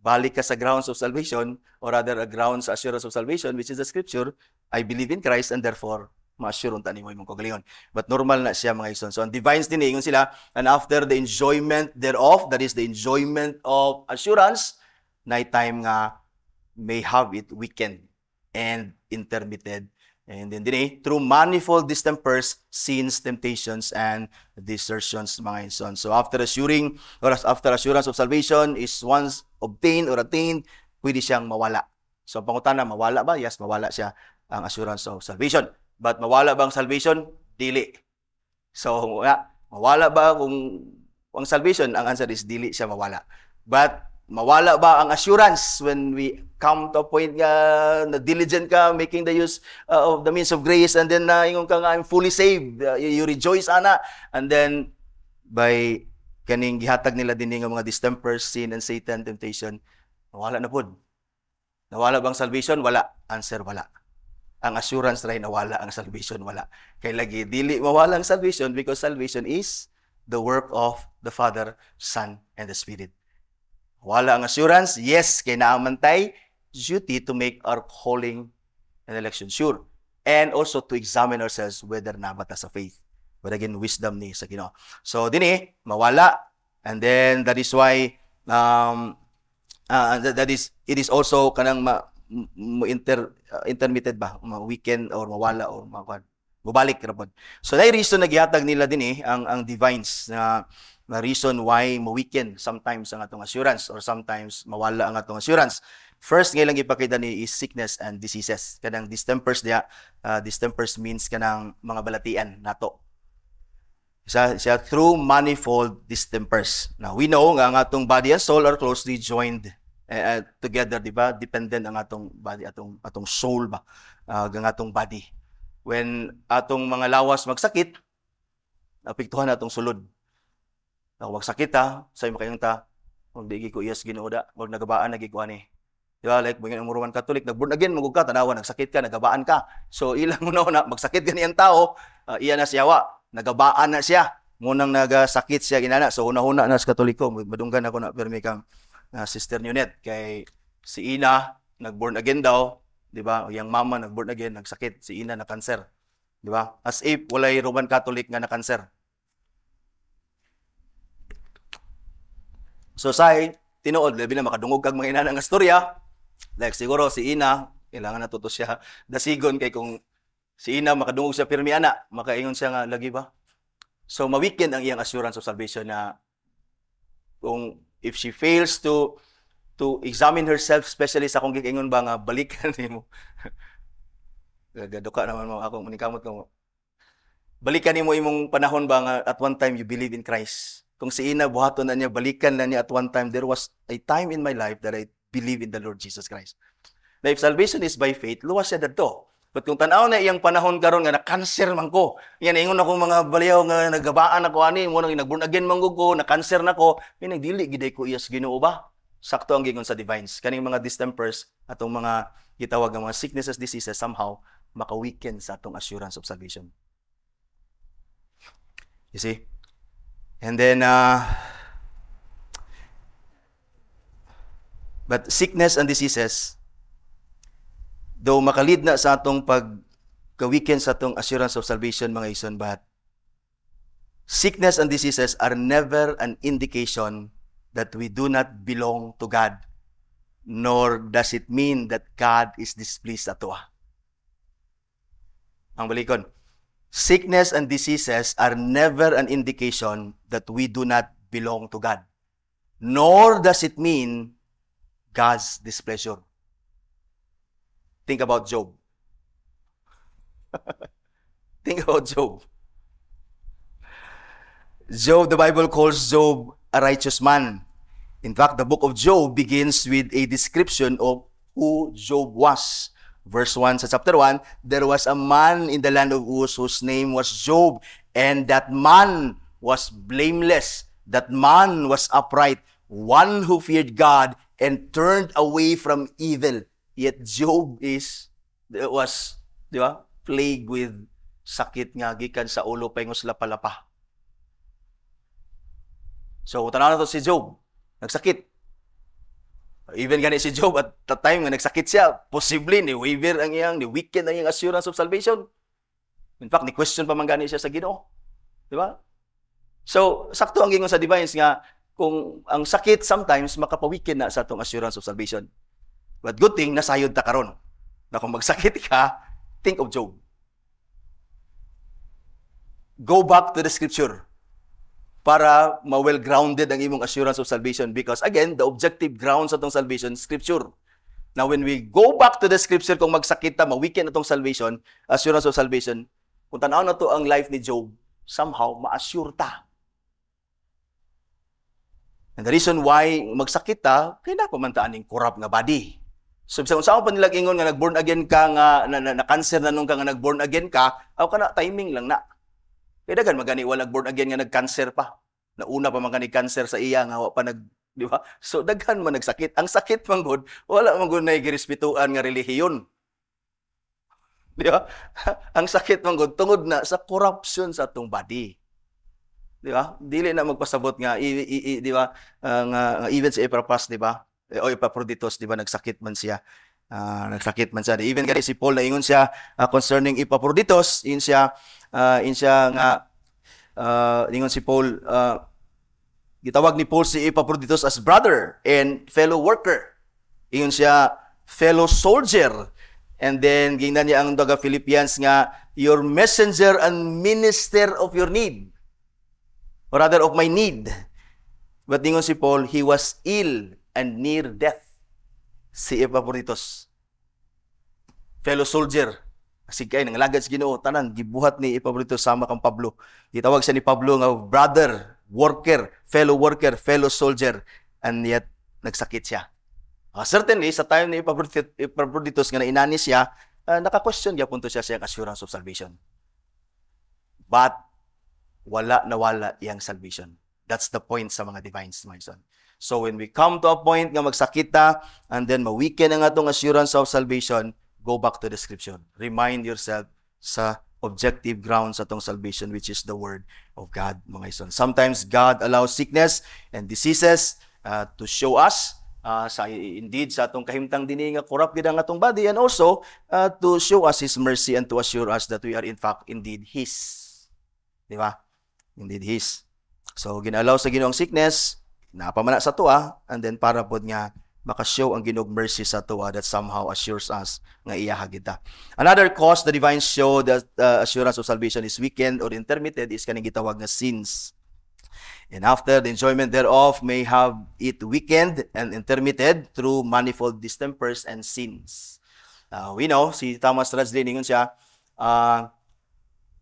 balik ka sa grounds of salvation, or rather a grounds sa assurance of salvation, which is the scripture, I believe in Christ, and therefore ma-assure unta nimo imong kagalingon. But normal na siya, mga igsoon. So ang divines din ingon sila, and after the enjoyment thereof, that is the enjoyment of assurance, night time nga may have it weakened and intermitted. And then through manifold distempers, sins, temptations, and desertions, mga igsoon. So after assurance of salvation is once obtained or attained, pwede siyang mawala. So pangutana, mawala ba? Yes, mawala siya ang assurance of salvation. But mawala ba ang salvation? Dili. So mawala ba kung ang salvation? Ang answer is dili siya mawala. But mawala ba ang assurance when we come to a point nga na diligent ka making the use of the means of grace, and then ingon ka nga I'm fully saved, you rejoice ana, and then by kaning gihatag nila din nga mga distempers, sin and Satan, temptation, nawala na pod. Nawala bang salvation? Wala. Answer, wala. Ang assurance ray nawala, ang salvation wala. Kay lagi dili mawala ang salvation, because salvation is the work of the Father, Son, and the Spirit. Wala ang assurance, yes, kay naamantay, duty to make our calling and election sure. And also to examine ourselves whether nabata sa faith. But again, wisdom ni sa Ginoo. So, mawala. And then, that is why, it is also kanang intermitted ba, weekend or mawala or mabalik rapod. So, na reason nagihatag nila ang divines na reason why ma-weaken sometimes ang atong assurance or sometimes mawala ang atong assurance. First nga lang ipakita ni is sickness and diseases. Kanang distempers diya, distempers means kanang mga balatian nato. Siya through manifold distempers. Now we know nga ang atong body and soul are closely joined together, di ba? Dependent ang atong body, atong soul ba, ang atong body. When atong mga lawas magsakit, apektuhan atong sulod. Wag sakit ha, say makayong ta, wag di ko iyas Ginoo da, wag nagabaan na gikuan ni. Di ba? Like, mga Roman Catholic, nag-born again, magug ka, tanawa, nagsakit ka, nagabaan ka. So, ilang una, magsakit gani ang tao, iya na siyawa, nagabaan na siya. Munang nagasakit siya, ginana. So, una-una na sa Katoliko, madunggan ako na, permi kang Sister Nunette, kay si Ina, nag-born again daw, di ba? Yung mama, nag-born again, nagsakit, si Ina na cancer. Di ba? As if, walay Roman Catholic nga na cancer. So, say, tinuod, labi na makadungog kag mga inana nga storya. Like siguro si Ina, kailangan natuto siya dasigon kay kung si Ina makadungog siya pirmi ana, makaingon siya nga lagi ba. So ma-weekend ang iyang assurance of salvation na kung if she fails to examine herself, especially sa kung giingon ba nga balikan nimo. Gagaduka naman mo ako manikamot ko. Balikan nimo imong panahon ba nga at one time you believe in Christ. Kung si Ina buhaton na niya balikan na niya at one time, there was a time in my life that I believe in the Lord Jesus Christ. Now, if salvation is by faith, luwas siya dadto. But kung tanaw na iyang panahon karon nga na-cancer man ko, yan, ingon ako mga baliyaw nga nagabaan ako ani, mo nang nag-born again man ko, na-cancer na ko, may nagdili giday ko iyas Ginoo ba? Sakto ang gingon sa divines. Kaning mga distempers, atong mga gitawag nga mga sicknesses, diseases, somehow, maka-weaken sa atong assurance of salvation. You see? And then, but sickness and diseases, though makalid na sa atong pagka-weaken sa atong assurance of salvation, mga ison, but sickness and diseases are never an indication that we do not belong to God, nor does it mean that God is displeased ato. Ang balikon, sickness and diseases are never an indication that we do not belong to God, nor does it mean God's displeasure. Think about Job. Think about Job. Job, the Bible calls Job a righteous man. In fact, the book of Job begins with a description of who Job was. Verse 1 sa chapter 1, there was a man in the land of Uz whose name was Job, and that man was blameless. That man was upright, one who feared God and turned away from evil. Yet Job was, di ba, plagued with sakit nga gikan sa ulo pengos lapalapa. So, tanaw na to si Job, nagsakit. Even gani si Job at the time nga nagsakit siya, posible ni waver ang iyang, ni weaken ang iyang assurance of salvation. In fact, ni question pa man gani siya sa Ginoo. Di ba? So, sakto ang gingon sa divines nga kung ang sakit sometimes makapawikin na sa atong assurance of salvation. But good thing, nasayod ta karon. Na kung magsakit ka, think of Job. Go back to the scripture para ma-well-grounded ang imong assurance of salvation because again, the objective grounds sa atong salvation, scripture. Now, when we go back to the scripture, kung magsakit ta, ma-weaken atong salvation, assurance of salvation, kung tanaw na to ang life ni Job, somehow, ma-assure ta. And the reason why magsakit ta, kaya na pamantaan yung corrupt nga body. So, kung saan pa nilang ingon nga nag-born again ka, nga na-cancer na nung ka nga nag-born again ka, aw ka na, timing lang na. Kaya dagan, magani wala nag-born again nga nag-cancer pa. Nauna pa magani cancer sa iya, nga pa nag, di ba? So, daghan man nagsakit. Ang sakit man gud, wala man gud na girespetuan nga relihiyon. Di ba? Ang sakit man gud, tungod na sa corruption sa atong body. Di ba? Dili na magpasabot nga di ba nga even sa Epaphras, di ba? O Epaphroditus, di ba nagsakit man siya. Nagsakit man siya. Even gani si Paul na ingon siya concerning Epaphroditus, in siya nga ingon si Paul gitawag ni Paul si Epaphroditus as brother and fellow worker. Ingon siya fellow soldier. And then gingnan niya ang taga Philippians nga your messenger and minister of your need. Or rather, of my need. But ningon si Paul, he was ill and near death. Si Epaphroditus, fellow soldier, sige kay nangalagad sa Ginoo, tanan gibuhat ni Epaphroditus sama kang Pablo. Gitawag siya ni Pablo nga brother, worker, fellow soldier, and yet nagsakit siya. Certainly sa time ni Epaphroditus nga nainani siya, naka-question gyapon to siya sa assurance of salvation. But wala nawala iyang salvation. That's the point sa mga divines, my son. So when we come to a point nga magsakit ta, and then ma-weaken ang atong assurance of salvation, go back to the scripture. Remind yourself sa objective grounds atong salvation, which is the word of God, mga son. Sometimes God allows sickness and diseases to show us indeed sa atong kahimtang dinhi nga corrupt gid ang atong body, and also to show us His mercy and to assure us that we are in fact indeed His. Di ba? Indeed His. So, ginalaw sa Ginoong sickness, napamana sa tuwa, and then para pod nga makashow ang Ginoong mercy sa tuwa that somehow assures us nga iyaha kita. Another cause the divine show that assurance of salvation is weakened or intermitted is kaning gitawag nga sins. And after the enjoyment thereof may have it weakened and intermitted through manifold distempers and sins. We know, si Thomas Radley, ningon siya,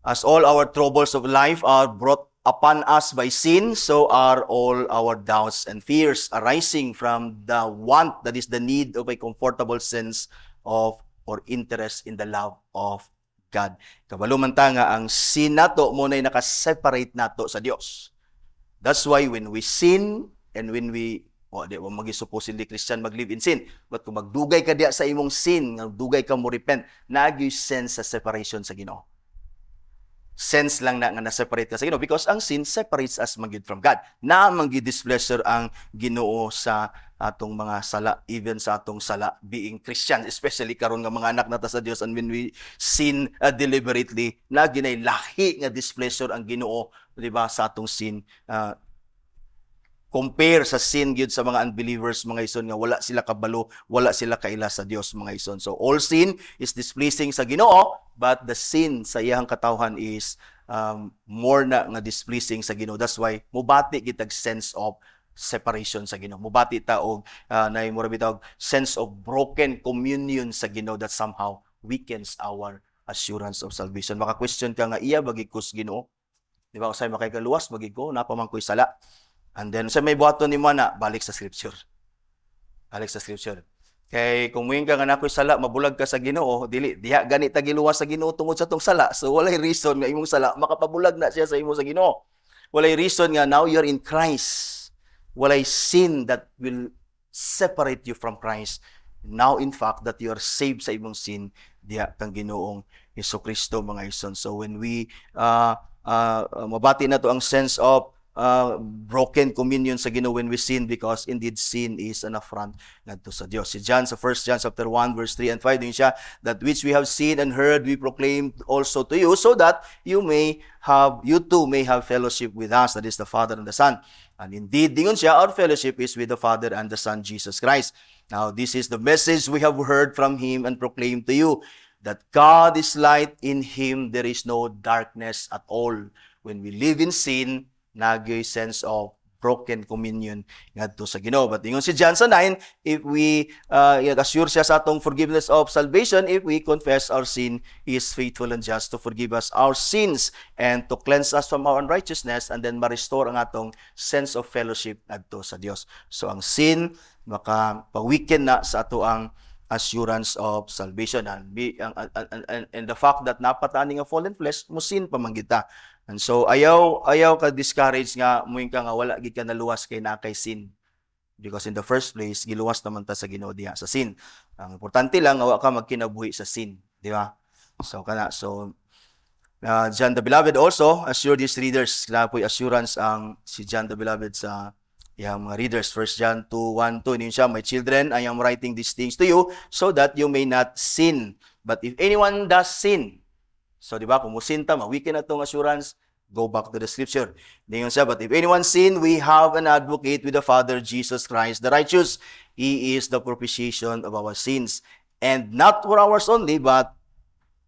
as all our troubles of life are brought upon us by sin, so are all our doubts and fears arising from the want, that is the need of a comfortable sense of or interest in the love of God. Kabalo man ta nga ang sin nato mo na naka-separate nato sa Dios. That's why when we sin and when we di mo supposedly Christian mag-live in sin, but kung magdugay ka diya sa imong sin, magdugay ka mo repent, naagyo sense sa separation sa Ginoo. Sense lang na nga na-separate ka sa Ginoo because ang sin separates us magyud from God. Na manggi-displeasure ang Ginoo sa atong mga sala, even sa atong sala being Christian, especially karon nga mga anak nata sa Dios, and when we sin deliberately, na ginay lahi nga displeasure ang Ginoo, di ba, sa atong sin. Compare sa sin gyud sa mga unbelievers, mga ison, nga wala sila kabalo, wala sila kaila sa Dios, mga ison. So all sin is displeasing sa Ginoo, but the sin sa iyang katawhan is more na nga displeasing sa Ginoo. That's why mubati kitag sense of separation sa Ginoo. Mubati ta og nay mura bitaw sense of broken communion sa Ginoo that somehow weakens our assurance of salvation. Maka question ka nga iya bagi ko sa Ginoo. Di ba, usay makaykaluwas bagi ko napamang ko'y sala. And then, sa may buhaton ni mo na, balik sa scripture. Balik sa scripture. Kay, kung muing ka nga nako'y sala, mabulag ka sa Ginoo, diha ganit tagiluwas sa Ginoo tungod sa tong sala. So, walay reason nga imong sala, makapabulag na siya sa imo sa Ginoo. Walay reason nga, now you're in Christ. Walay sin that will separate you from Christ. Now, in fact, that you are saved sa imong sin, diha kang Ginoong Jesucristo, mga ison. So, when we, mabati na to ang sense of broken communion sa Ginoo when we sin, because indeed sin is an affront ngadto sa Dios. Si John sa 1 John chapter 1 verse 3 and 5 din siya, that which we have seen and heard we proclaim also to you, so that you too may have fellowship with us, that is the Father and the Son. And indeed dingon siya, our fellowship is with the Father and the Son Jesus Christ. Now this is the message we have heard from him and proclaimed to you, that God is light, in him there is no darkness at all. When we live in sin, nagyoy sense of broken communion ngadto sa Ginoo. But ingon si John sa 9, if we assure siya sa atong forgiveness of salvation, if we confess our sin, he is faithful and just to forgive us our sins and to cleanse us from our unrighteousness, and then ma-restore ang atong sense of fellowship ngadto sa Dios. So ang sin maka-weaken na sa ato ang assurance of salvation, and the fact that napatani nga fallen flesh mo sin pamanggita. And so ayaw ka discourage nga muing ka nga wala gid ka naluwas kay na kay sin, because in the first place giluwas naman ta sa Ginoo diha sa sin. Ang importante lang nga wa ka magkinabuhi sa sin, di ba? So John the Beloved also assured his readers, na po'y assurance ang si John the Beloved sa iyang mga readers. 1 John 2:1-2 din siya, my children, I am writing these things to you so that you may not sin. But if anyone does sin, so, di ba, kung musinta, ma-weaken na itong assurance, go back to the scripture. Ngayon siya, but if anyone sin, we have an advocate with the Father, Jesus Christ, the righteous. He is the propitiation of our sins. And not for ours only, but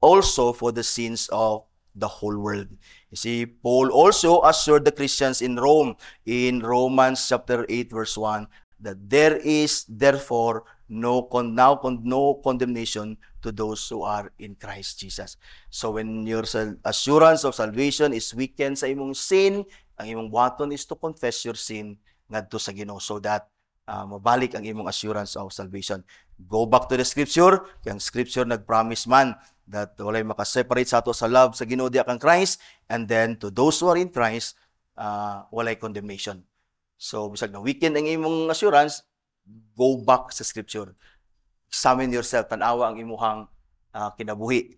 also for the sins of the whole world. You see, Paul also assured the Christians in Rome, in Romans chapter 8, verse 1, that there is therefore no condemnation to those who are in Christ Jesus. So when your assurance of salvation is weakened sa imong sin, ang imong buhaton is to confess your sin ngadto sa Ginoo so that mabalik ang imong assurance of salvation. Go back to the scripture, kay ang scripture nag-promise man that walay makaseparate sa ato sa love sa Ginoo diha kang Christ, and then to those who are in Christ, walay condemnation. So bisag na weaken ang imong assurance, go back sa scripture. Examine yourself, tanawa ang imuhang kinabuhi.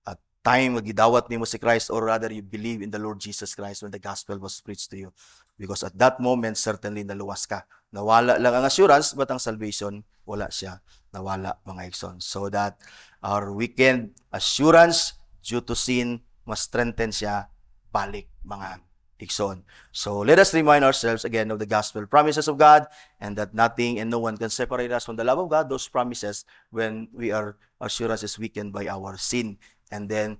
At time magidawat nimo si Christ, or rather you believe in the Lord Jesus Christ when the gospel was preached to you. Because at that moment, certainly naluwas ka. Nawala lang ang assurance, but ang salvation, wala siya. Nawala, mga igsoon. So that our weakened assurance due to sin must strengthen siya balik, mga igsoon. So let us remind ourselves again of the gospel promises of God, and that nothing and no one can separate us from the love of God, those promises, when our assurance is weakened by our sin. And then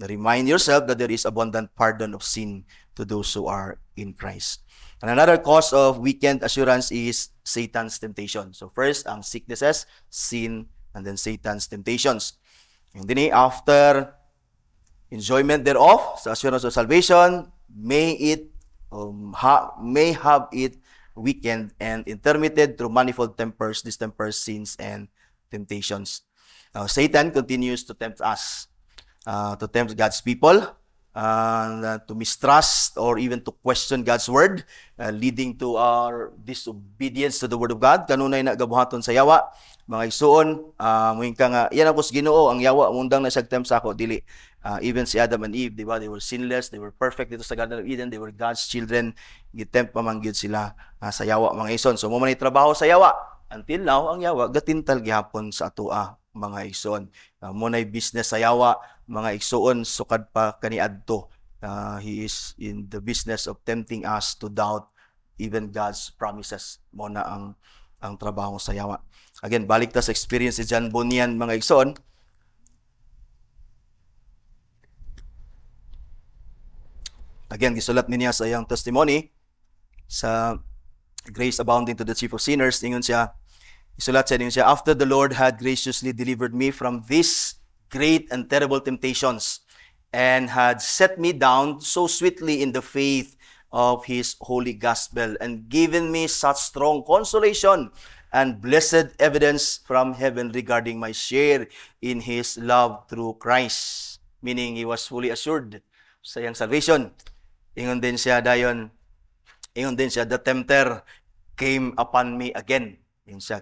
remind yourself that there is abundant pardon of sin to those who are in Christ. And another cause of weakened assurance is Satan's temptation. So first, ang sicknesses, sin, and then Satan's temptations. And then after enjoyment thereof, sa assurance of salvation, may have it weakened and intermitted through manifold tempers, distempers, sins, and temptations. Now, Satan continues to tempt us, to tempt God's people, to mistrust or even to question God's word, leading to our disobedience to the word of God. Kanunay na gabuhaton sa yawa, mga igsuon, muing ka nga, yan ako sa Ginoo, ang yawa, mundang na siya tempt sa ako, dili. Even si Adam and Eve, di ba? They were sinless, they were perfect dito sa Garden of Eden, they were God's children, gitempt pamanggid sila sa yawa, mga igsoon. So, mo man trabaho sa yawa. Until now, ang yawa, gatintal gihapon sa atua, mga igsoon. Muna'y business sa yawa, mga igsoon, sukad pa kaniadto. He is in the business of tempting us to doubt even God's promises. Muna ang trabaho sa yawa. Again, balik ta sa experience ni John Bunyan, mga igsoon. Again, gisulat niya sa iyang testimony sa Grace Abounding to the Chief of Sinners. Ingon siya, isulat siya, after the Lord had graciously delivered me from these great and terrible temptations, and had set me down so sweetly in the faith of His holy gospel, and given me such strong consolation and blessed evidence from heaven regarding my share in His love through Christ. Meaning, he was fully assured sa iyang salvation. Ingon din siya, the tempter came upon me again.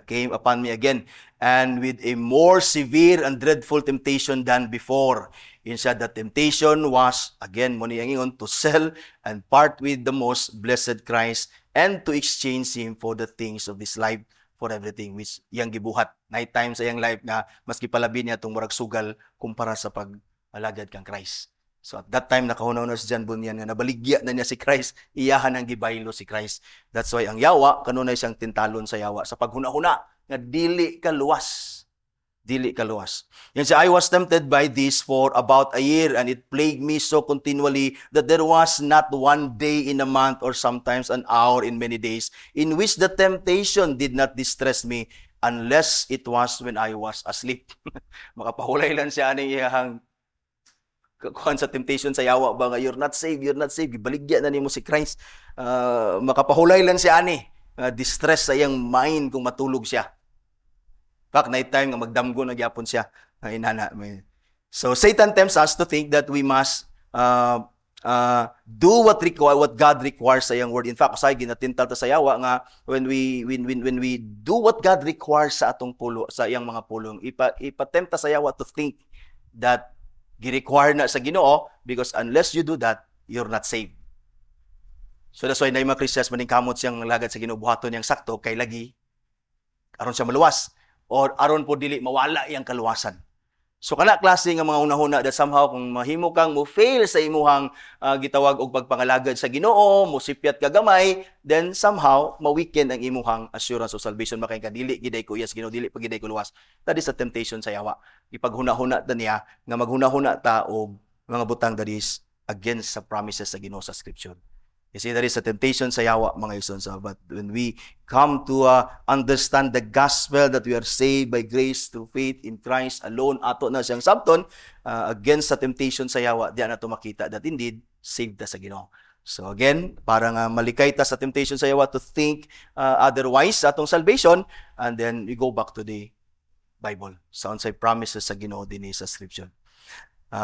Came upon me again, and with a more severe and dreadful temptation than before. The temptation was, again, to sell and part with the most blessed Christ, and to exchange Him for the things of this life, for everything which iyang gibuhat. Night time sa iyang life na maski palabi niya itong murag sugal kumpara sa pag-alagad kang Christ. So at that time, nakahunaw na si John Bunyan nga nabaligya na niya si Christ, iyahan ang gibaylo si Christ. That's why ang yawa, kanunay siyang tintalon sa yawa. Sa paghuna-huna, nga dili ka luwas. Dili ka luwas. Yan siya, I was tempted by this for about a year, and it plagued me so continually that there was not one day in a month, or sometimes an hour in many days, in which the temptation did not distress me, unless it was when I was asleep. Makapahulay lang siya ni iyahang kuhan sa temptation sa yawa ba nga, you're not saved, baligya na nimo si Christ. Makapahulay lang siya ani, distress sa iyang mind kung matulog siya. Back night time nga magdamgo na gyapon siya. Inana. So Satan tempts us to think that we must do what God requires sa iyang word. In fact, usay ginatintal ta sa yawa nga when we do what God requires sa atong pulo, sa iyang mga pulong, ipatempt ta sa yawa to think that gi-require na sa Ginoo, because unless you do that, you're not saved. So that's why na yung mga Christians maningkamot siyang lagad sa Ginoo, buhaton niyang sakto kay lagi aron siya maluwas, or aron po dili mawala iyang kaluwasan. So kana klase nga mga unahuna that somehow kung mahimo kang mo fail sa imuhang gitawag og pagpangalagad sa Ginoo, mo sipyat ka gamay, then somehow ma-weaken ang imuhang assurance of salvation. Makay ka dili giday ko yes Ginoo, dili pa giday ko luwas. That is a temptation sa yawa. Ipaghuna-huna ta niya nga maghuna-huna ta og mga butang that is against sa promises sa Ginoo sa scripture. You see, there is a temptation sa yawa, mga igsoon. So, but when we come to understand the gospel that we are saved by grace through faith in Christ alone, ato na siyang sabton, against sa temptation sa yawa, diyan na ito makita that indeed, saved ta sa Ginoo. So again, parang malikay ta sa temptation sa yawa to think otherwise sa atong salvation, and then we go back to the Bible. Sa unsay promises sa Ginoo dinhi sa Scripture.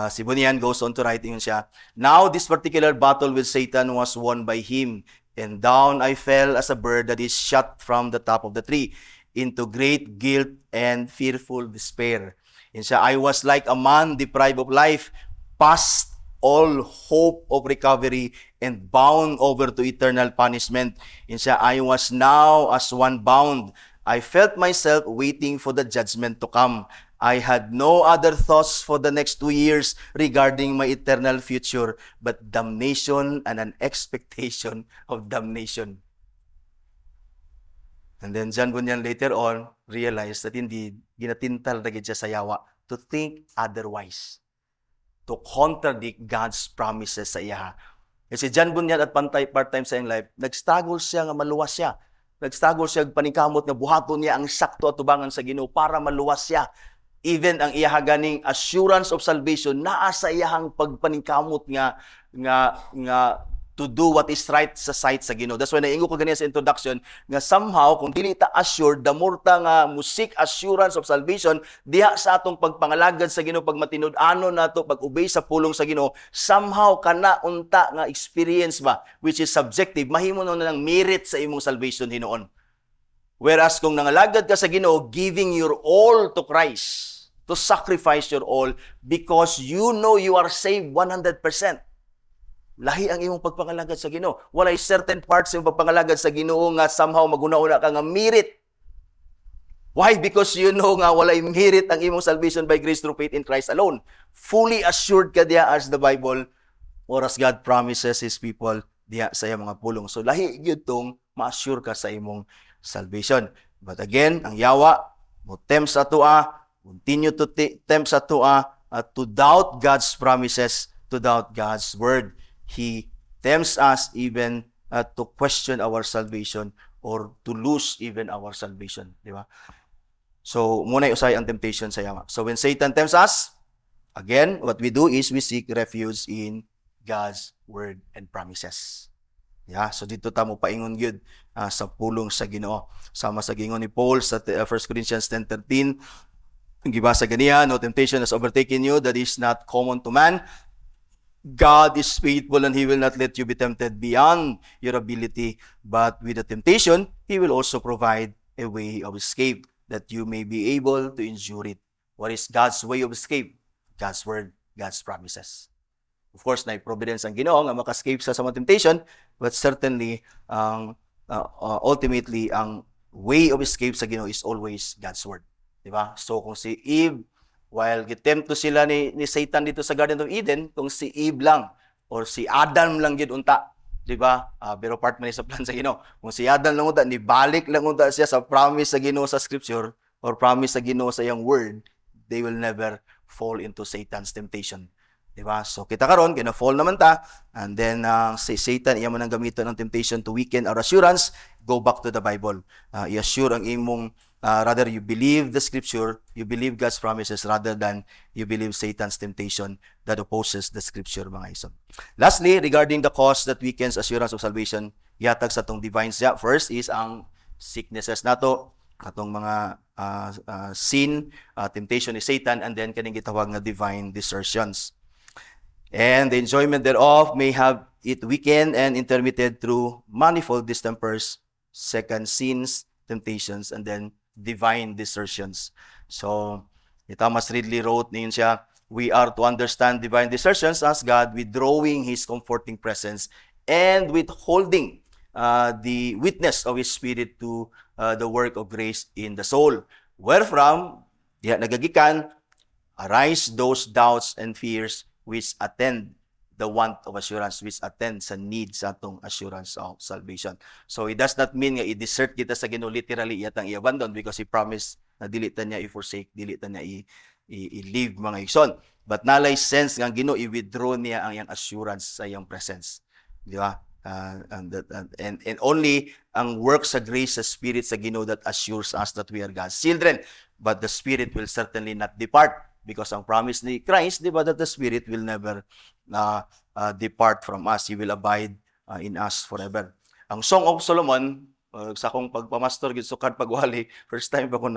Si Bunyan goes on to write yun siya, now this particular battle with Satan was won by him, and down I fell as a bird that is shot from the top of the tree, into great guilt and fearful despair. And siya, I was like a man deprived of life, past all hope of recovery, and bound over to eternal punishment. And siya, I was now as one bound. I felt myself waiting for the judgment to come. I had no other thoughts for the next 2 years regarding my eternal future, but damnation and an expectation of damnation. And then John Bunyan later on realized that indeed, ginatintal na gid siya sa yawa to think otherwise, to contradict God's promises sa iya. Kasi John Bunyan at pantay part-time sa iyang life, nag-struggle siya nga maluwas siya. Nag-struggle siya paningkamot nga buhaton niya ang sakto at tubangan sa Ginoo para maluwas siya. Even ang iya ganing assurance of salvation naa sa iyahang pagpaningkamot nga to do what is right sa sight sa Ginoo. That's why naingo ko ganiya sa introduction nga somehow kung dili ta assured the more ta nga musik assurance of salvation diha sa atong pagpangalagad sa Ginoo, pag matinud-ano nato, pag-obey sa pulong sa Ginoo, somehow kana unta nga experience ba which is subjective, mahimo na lang merit sa imong salvation hinuon. Whereas kung nangalagad ka sa Ginoo, giving your all to Christ, to sacrifice your all because you know you are saved 100%. Lahi ang imong pagpangalagad sa Ginoo. Walay certain parts sa imong pagpangalagad sa Ginoo nga somehow maguna-una ka nga merit. Why? Because you know nga walay merit ang imong salvation by grace through faith in Christ alone. Fully assured ka diya as the Bible or as God promises His people diya sa iyang mga pulong. So lahi gyud tong ma-assure ka sa imong salvation. But again, ang yawa mo tempt sa tua, continue to tempt sa tua to doubt God's promises, to doubt God's word. He tempts us even to question our salvation or to lose even our salvation. Di ba? So, muna usay ang temptation sa yawa. So, when Satan tempts us, again, what we do is we seek refuge in God's word and promises. Yeah, so dito ta mo paingon gyud sa pulong sa Ginoo. Sama sa gingon ni Paul sa 1 Corinthians 10:13, gibasa ganiya, no temptation has overtaken you that is not common to man. God is faithful and He will not let you be tempted beyond your ability, but with the temptation, He will also provide a way of escape that you may be able to endure it. What is God's way of escape? God's word, God's promises. Of course, na providence ang Ginoo nga maka-escape sa mga temptation, but certainly, ultimately, ang way of escape sa Ginoo is always God's word. Diba? So, kung si Eve, while gitempt to sila ni Satan dito sa Garden of Eden, kung si Eve lang, or si Adam lang yun unta, diba? Pero part man sa plan sa Ginoo. Kung si Adam lang unta, nibalik lang unta siya sa promise sa Ginoo sa Scripture, or promise sa Ginoo sa iyang word, they will never fall into Satan's temptation. Diba? So, kita karon gina-fall naman ta, and then si Satan, iya man ang gamiton ng temptation to weaken our assurance, go back to the Bible. I-assure ang imong, rather you believe the Scripture, you believe God's promises, rather than you believe Satan's temptation that opposes the Scripture, mga ison. Lastly, regarding the cause that weakens assurance of salvation, yatag sa tong divine siya. First is ang sicknesses nato, katong mga sin, temptation ni Satan, and then kaning gitawag nga divine desertions. And the enjoyment thereof may have it weakened and intermitted through manifold distempers, second sins, temptations, and then divine desertions. So, Thomas Ridley wrote niyon siya, we are to understand divine desertions as God withdrawing His comforting presence and withholding the witness of His Spirit to the work of grace in the soul. Wherefrom, diha nagagikan, arise those doubts and fears which attend the want of assurance, which attend sa need sa atong assurance of salvation. So, it does not mean nga i-desert kita sa Ginoo, literally iyatang i-abandon, because He promised na dili ta niya i-forsake, dili ta niya i-leave, mga igsoon. But nalay sense nga Ginoo i-withdraw niya ang iyang assurance sa iyang presence. Di ba? And only ang work sa grace sa Spirit sa Ginoo that assures us that we are God's children. But the Spirit will certainly not depart, because ang promise ni Christ, di ba, that the Spirit will never depart from us. He will abide in us forever. Ang Song of Solomon, sa akong pagpamastor, gitsukad pagwali, first time pa ko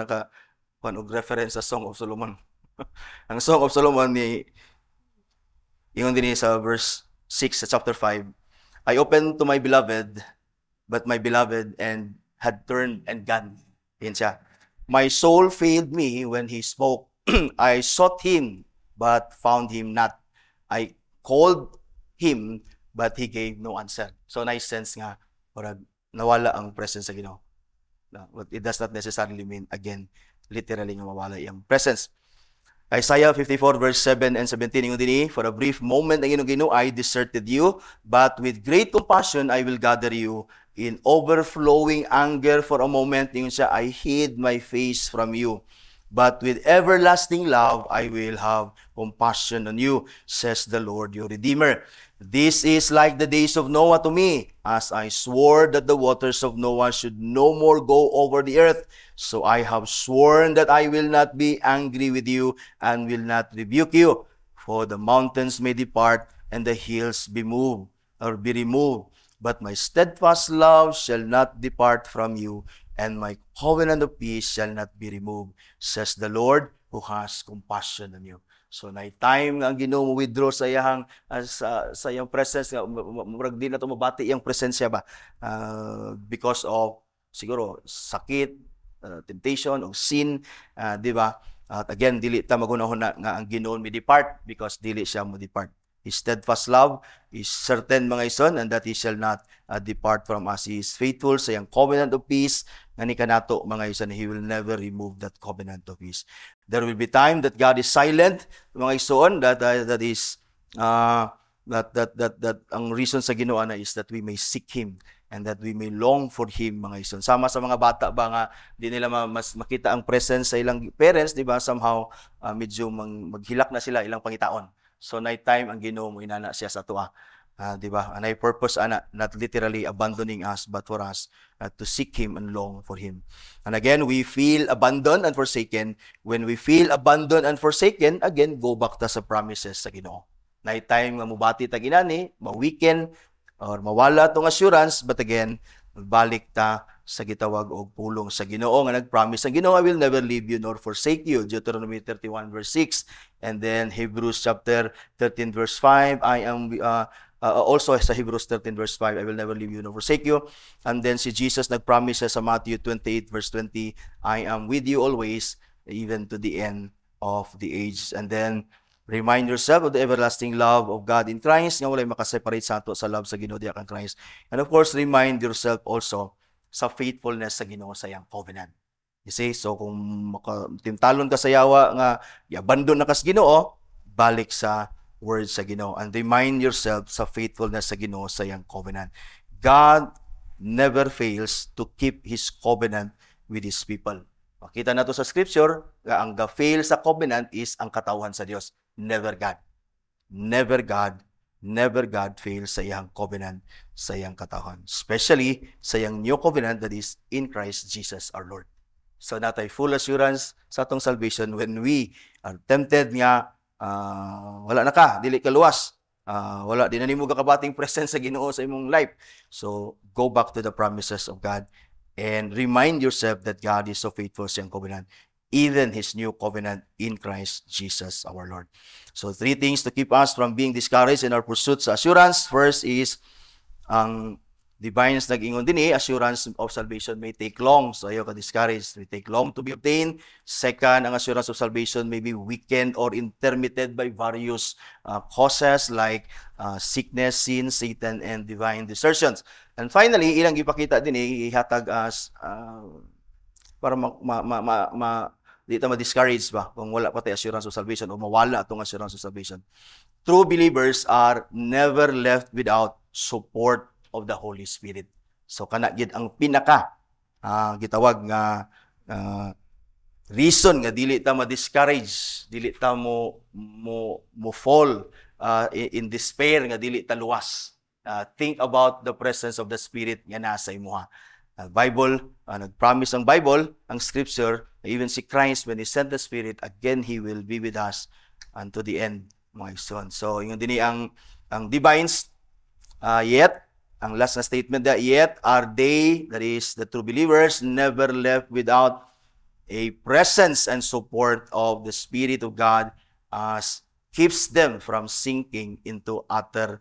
reference sa Song of Solomon. Ang Song of Solomon, yung din sa verse 6 sa chapter 5, I opened to my beloved, but my beloved and had turned and gone. Yan siya. My soul failed me when he spoke. I sought him, but found him not. I called him, but he gave no answer. So, nice sense nga, parang nawala ang presence sa Ginoo. But it does not necessarily mean, again, literally nga mawala yung presence. Isaiah 54 verse 7 and 17, for a brief moment, ang Ginoo, I deserted you, but with great compassion, I will gather you. In overflowing anger for a moment, I hid my face from you. But with everlasting love, I will have compassion on you, says the Lord your Redeemer. This is like the days of Noah to me, as I swore that the waters of Noah should no more go over the earth. So I have sworn that I will not be angry with you and will not rebuke you. For the mountains may depart and the hills be moved or be removed, but my steadfast love shall not depart from you, and my covenant of peace shall not be removed, says the Lord who has compassion on you. So, na time nga ang Ginoo mo withdraw sa iyang sa iyang presence, murag di na to mabati iyang presensya ba, because of siguro sakit, temptation o sin, di ba? At again, dili ta magunahon na nga ang Ginoo mi depart, because dili siya mo depart. His steadfast love is certain, mga ison, and that He shall not depart from us. He is faithful sa iyang covenant of peace, nga ni kanato, mga ison, He will never remove that covenant of peace. There will be time that God is silent, mga ison, that ang reason sa Ginoo na is that we may seek Him and that we may long for Him, mga ison. Sama sa mga bata ba nga, di nila mas makita ang presence sa ilang parents, di ba? Somehow, medyo maghilak na sila ilang pangitaon. So, night time, ang Ginoo mo, inana siya sa tuwa. Di ba? And I purpose, not literally abandoning us, but for us to seek Him and long for Him. And again, we feel abandoned and forsaken. When we feel abandoned and forsaken, again, go back ta sa promises sa Ginoo. Night time, mabati ta ginani, ma-weekend, or mawala tong assurance, but again, balik ta sa gitawag og pulong sa Ginoo nga nag-promise ang Ginoo, I will never leave you nor forsake you, Deuteronomy 31 verse 6, and then Hebrews chapter 13 verse 5, I am also sa Hebrews 13 verse 5, I will never leave you nor forsake you. And then si Jesus nag-promise sa Matthew 28 verse 20, I am with you always, even to the end of the age. And then remind yourself of the everlasting love of God in Christ, nga walay makaseparate sa ato sa love sa Ginoo diha kang Christ. And of course, remind yourself also sa faithfulness sa Ginoo sa iyang covenant. You see, so kung timtalon ka sa yawa nga i-abandon na ka sa Ginoo, balik sa word sa Ginoo and remind yourself sa faithfulness sa Ginoo sa iyang covenant. God never fails to keep His covenant with His people. Makita na to sa scripture, ang ga-fail sa covenant is ang katawhan sa Dios. Never God. Never God. Never God fails sa iyang covenant, sa iyang katawhan. Especially sa iyang new covenant that is in Christ Jesus our Lord. So natay full assurance sa atong salvation when we are tempted nga wala na ka, dili ka luwas. Wala, di na nimo kabating presence sa Ginoo sa imong life. So go back to the promises of God and remind yourself that God is so faithful sa iyang covenant, even His new covenant in Christ Jesus our Lord. So 3 things to keep us from being discouraged in our pursuit sa assurance. First is ang divine nag-ingon din assurance of salvation may take long. So ayaw ka discouraged. May take long to be obtained. Second, ang assurance of salvation may be weakened or intermitted by various causes like sickness, sin, Satan, and divine desertions. And finally, ilang ipakita din ihatag as para di ta ma-discourage ba kung wala pa tayo assurance of salvation o mawala itong assurance of salvation. True believers are never left without support of the Holy Spirit. So kana gid ang pinaka gitawag nga reason nga dili ta ma-discourage, dili ta mo fall in despair nga dili ta luwas. think about the presence of the Spirit nga nasa imuha. Bible, nag-promise ang Bible, ang Scripture, even si Christ, when He sent the Spirit, again, He will be with us unto the end, mga son. So, yung din ang divines, yet, ang last na statement that, yet are they, that is, the true believers, never left without a presence and support of the Spirit of God as keeps them from sinking into utter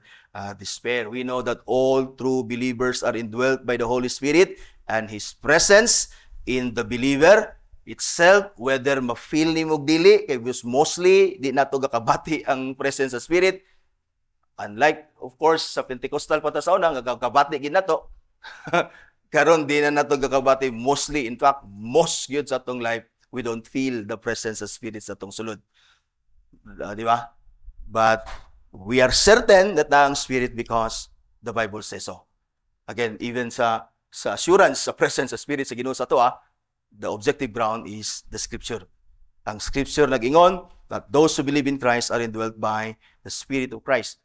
despair. We know that all true believers are indwelt by the Holy Spirit and His presence in the believer itself, whether ma-feel ni mo dili, kay mostly di nato gakabati ang presence sa Spirit. Unlike, of course, sa Pentecostal patasaw na, gagabati gid nato. Karon di na nato gakabati mostly. In fact, most yun sa atong life, we don't feel the presence of Spirit sa atong sulod. Di ba? But we are certain that ang Spirit because the Bible says so. Again, even sa assurance, sa presence of Spirit sa Ginoo sa ato, the objective ground is the Scripture. Ang Scripture nag-ingon that those who believe in Christ are indwelt by the Spirit of Christ,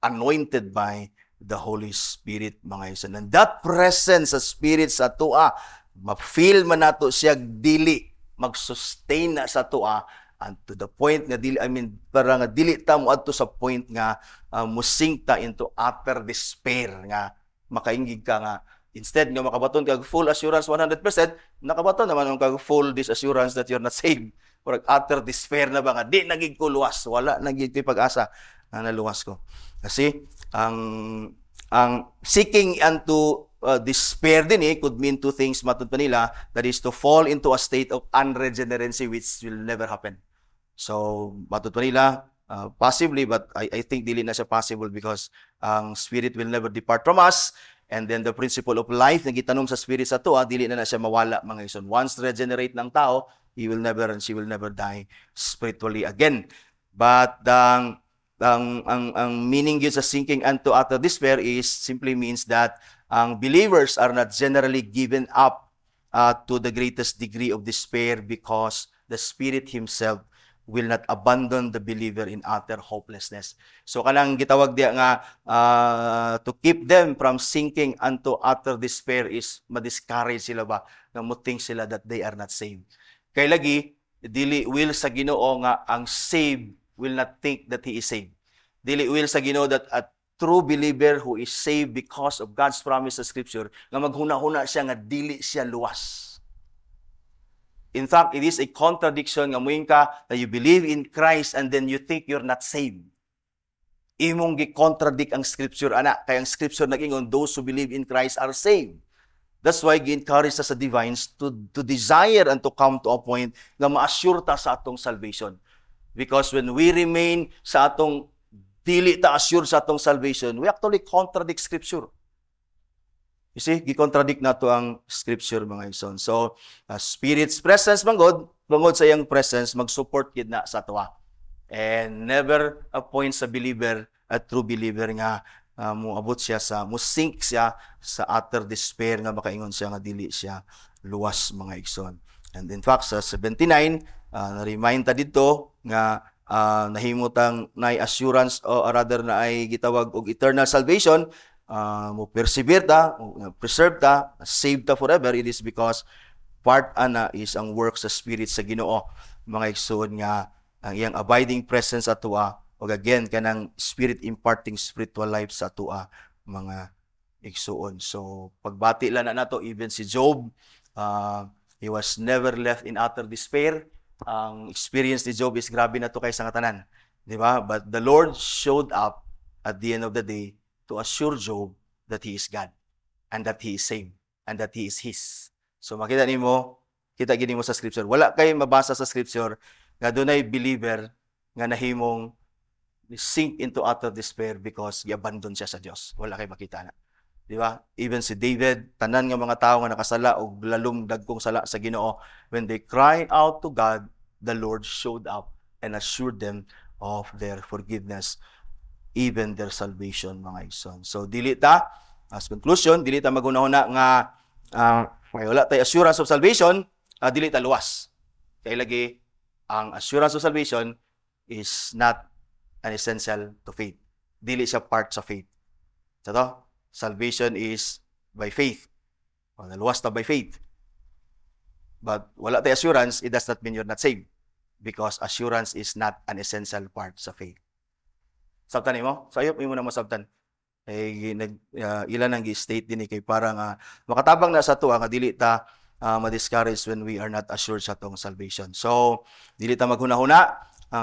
anointed by the Holy Spirit, mga isan. And that presence sa Spirit sa tua, ma-feel man nato siya dili, mag-sustain na sa tua, and to the point nga dili, para nga dili ta mo adto sa point nga musink ta into utter despair, nga makaingig ka nga instead nga makabaton kag full assurance 100%, nakabaton naman ang kag full disassurance that you're not saved. Or utter despair na ba nga di nagig ko luwas, wala nagig pag-asa na naluwas ko. Kasi ang seeking unto despair din could mean two things matod pa nila, that is to fall into a state of unregeneracy which will never happen. So matod pa nila, possibly, but I think dili na siya possible because ang Spirit will never depart from us, and then the principle of life na gitanom sa Spirit sa to, dili na siya mawala, mga ison. Once regenerate ng tao, he will never and she will never die spiritually again. But ang meaning yun sa sinking unto utter despair is simply means that ang believers are not generally given up to the greatest degree of despair because the Spirit Himself will not abandon the believer in utter hopelessness. So kanang gitawag diya nga to keep them from sinking unto utter despair is ma-discourage sila ba, nga muting sila that they are not saved. Kay lagi dili will sa Ginoo nga ang saved will not think that he is saved. Dili will sa Ginoo that a true believer who is saved because of God's promise sa Scripture, nga maghuna-huna siya nga dili siya luwas. In fact, it is a contradiction nga muing ka that you believe in Christ and then you think you're not saved. Imong gi-contradict ang Scripture, ana. Kaya ang Scripture nag-ingon, those who believe in Christ are saved. That's why gi-encourage sa divines to desire and to come to a point nga ma-assure ta sa atong salvation. Because when we remain sa atong dili ta assure sa atong salvation, we actually contradict Scripture. You see, gi-contradict nato ang Scripture, mga ison. So, Spirit's presence, bangod sa iyang presence, mag-support gid na sa tuwa. And never appoint sa believer, a true believer nga, muabot siya musink siya sa utter despair nga makaingon siya nga dili siya luwas, mga igsoon. And in fact, sa 79, na-remind ta dito nga nahimutang na assurance o rather na ay gitawag og eternal salvation, mo persevere ta, preserve ta, save ta forever. It is because part ana is ang work sa Spirit sa Ginoo, mga igsoon, nga ang iyang abiding presence atua, o again kanang Spirit imparting spiritual life sa atua, mga igsoon. So pagbati lang na nato, even si Job, he was never left in utter despair. Ang experience ni Job is grabe na to kay sa tanan, di ba? But the Lord showed up at the end of the day to assure Job that he is God and that he is saved and that he is His. So makita nimo, kita gini mo sa Scripture, wala kay mabasa sa Scripture nga dunay believer nga nahimong sink into utter despair because gi-abandon siya sa Dios. Wala kay makita na. Di ba? Even si David, tanan nga mga tao nga nakasala o lalong dagkong sala sa Ginoo, when they cry out to God, the Lord showed up and assured them of their forgiveness, even their salvation, mga igsoon. So dili ta, as conclusion, dili ta magunahuna nga wala tay assurance of salvation, dili ta luwas. Kay lagi ang assurance of salvation is not an essential to faith. dili siya part sa faith. So to, salvation is by faith. O, naluwas ta by faith. But wala tayo assurance, it does not mean you're not saved. Because assurance is not an essential part sa faith. Sabtan mo? Sayop mo na masabtan. Ilan ang state din kay parang makatabang na sa to nga dili ta ma-discourage when we are not assured sa tong salvation. So, dili ta maghuna-huna,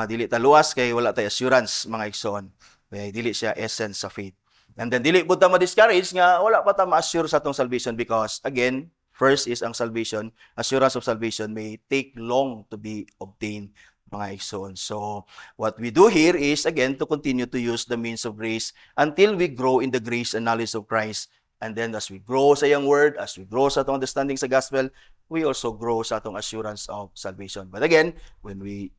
dili ta luwas kay wala tay assurance mga igsoon. Kay dili siya essence sa faith. And then dili pud ta ma-discourage nga wala pa ta ma-assure sa tong salvation because again, first is ang salvation, assurance of salvation may take long to be obtained mga igsoon. So, what we do here is, again, to continue to use the means of grace until we grow in the grace and knowledge of Christ. And then, as we grow sa iyang word, as we grow sa atong understanding sa gospel, we also grow sa atong assurance of salvation. But again, when we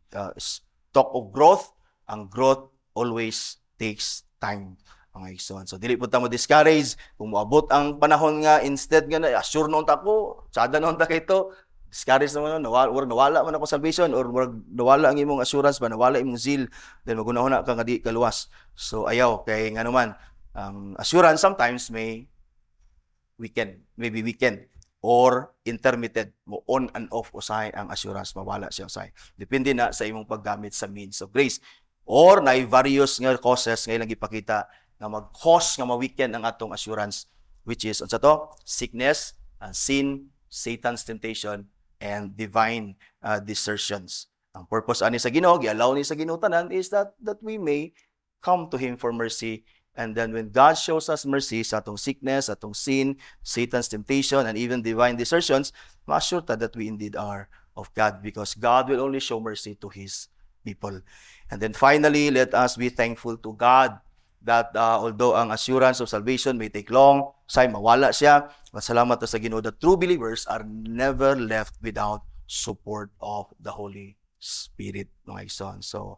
talk of growth, ang growth always takes time mga igsoon. So, dili po ta mo discourage kung moabot ang panahon nga instead nga na assure noon ta ko, sada noon ta kay to, discourage naman or nawala man ako salvation or nawala ang imong assurance ba, nawala imong zeal, then magunahuna ka nga di kaluwas. So ayaw kay nga naman assurance sometimes may maybe weekend or intermittent mo on and off usahay ang assurance, mawala siya usahay. Depende na sa imong paggamit sa means of grace. Or na various nga causes nga ilang ipakita nga mag-cause nga ma-weaken ang atong assurance, which is unsa to? Sickness, sin, Satan's temptation, and divine desertions. Ang purpose ani sa Ginoo, gi-allow ni sa Ginoo tanan is that we may come to Him for mercy. And then when God shows us mercy sa atong sickness, atong sin, Satan's temptation, and even divine desertions, ma-assure ta that we indeed are of God because God will only show mercy to His people. And then finally, let us be thankful to God that although ang assurance of salvation may take long, say mawala siya, masalamat sa Ginoo that true believers are never left without support of the Holy Spirit, mga igsoon. So,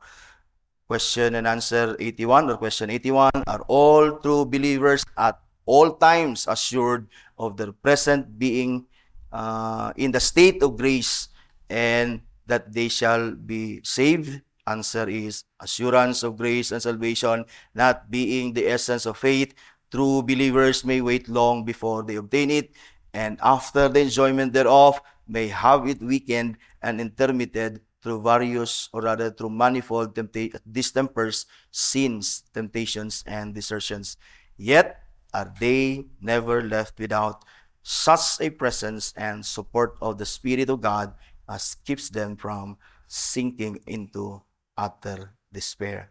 question and answer 81 or question 81, are all true believers at all times assured of their present being in the state of grace and that they shall be saved? Answer is assurance of grace and salvation, not being the essence of faith. True believers may wait long before they obtain it, and after the enjoyment thereof may have it weakened and intermitted through various, or rather through manifold distempers, sins, temptations, and desertions. Yet are they never left without such a presence and support of the Spirit of God as keeps them from sinking into utter despair.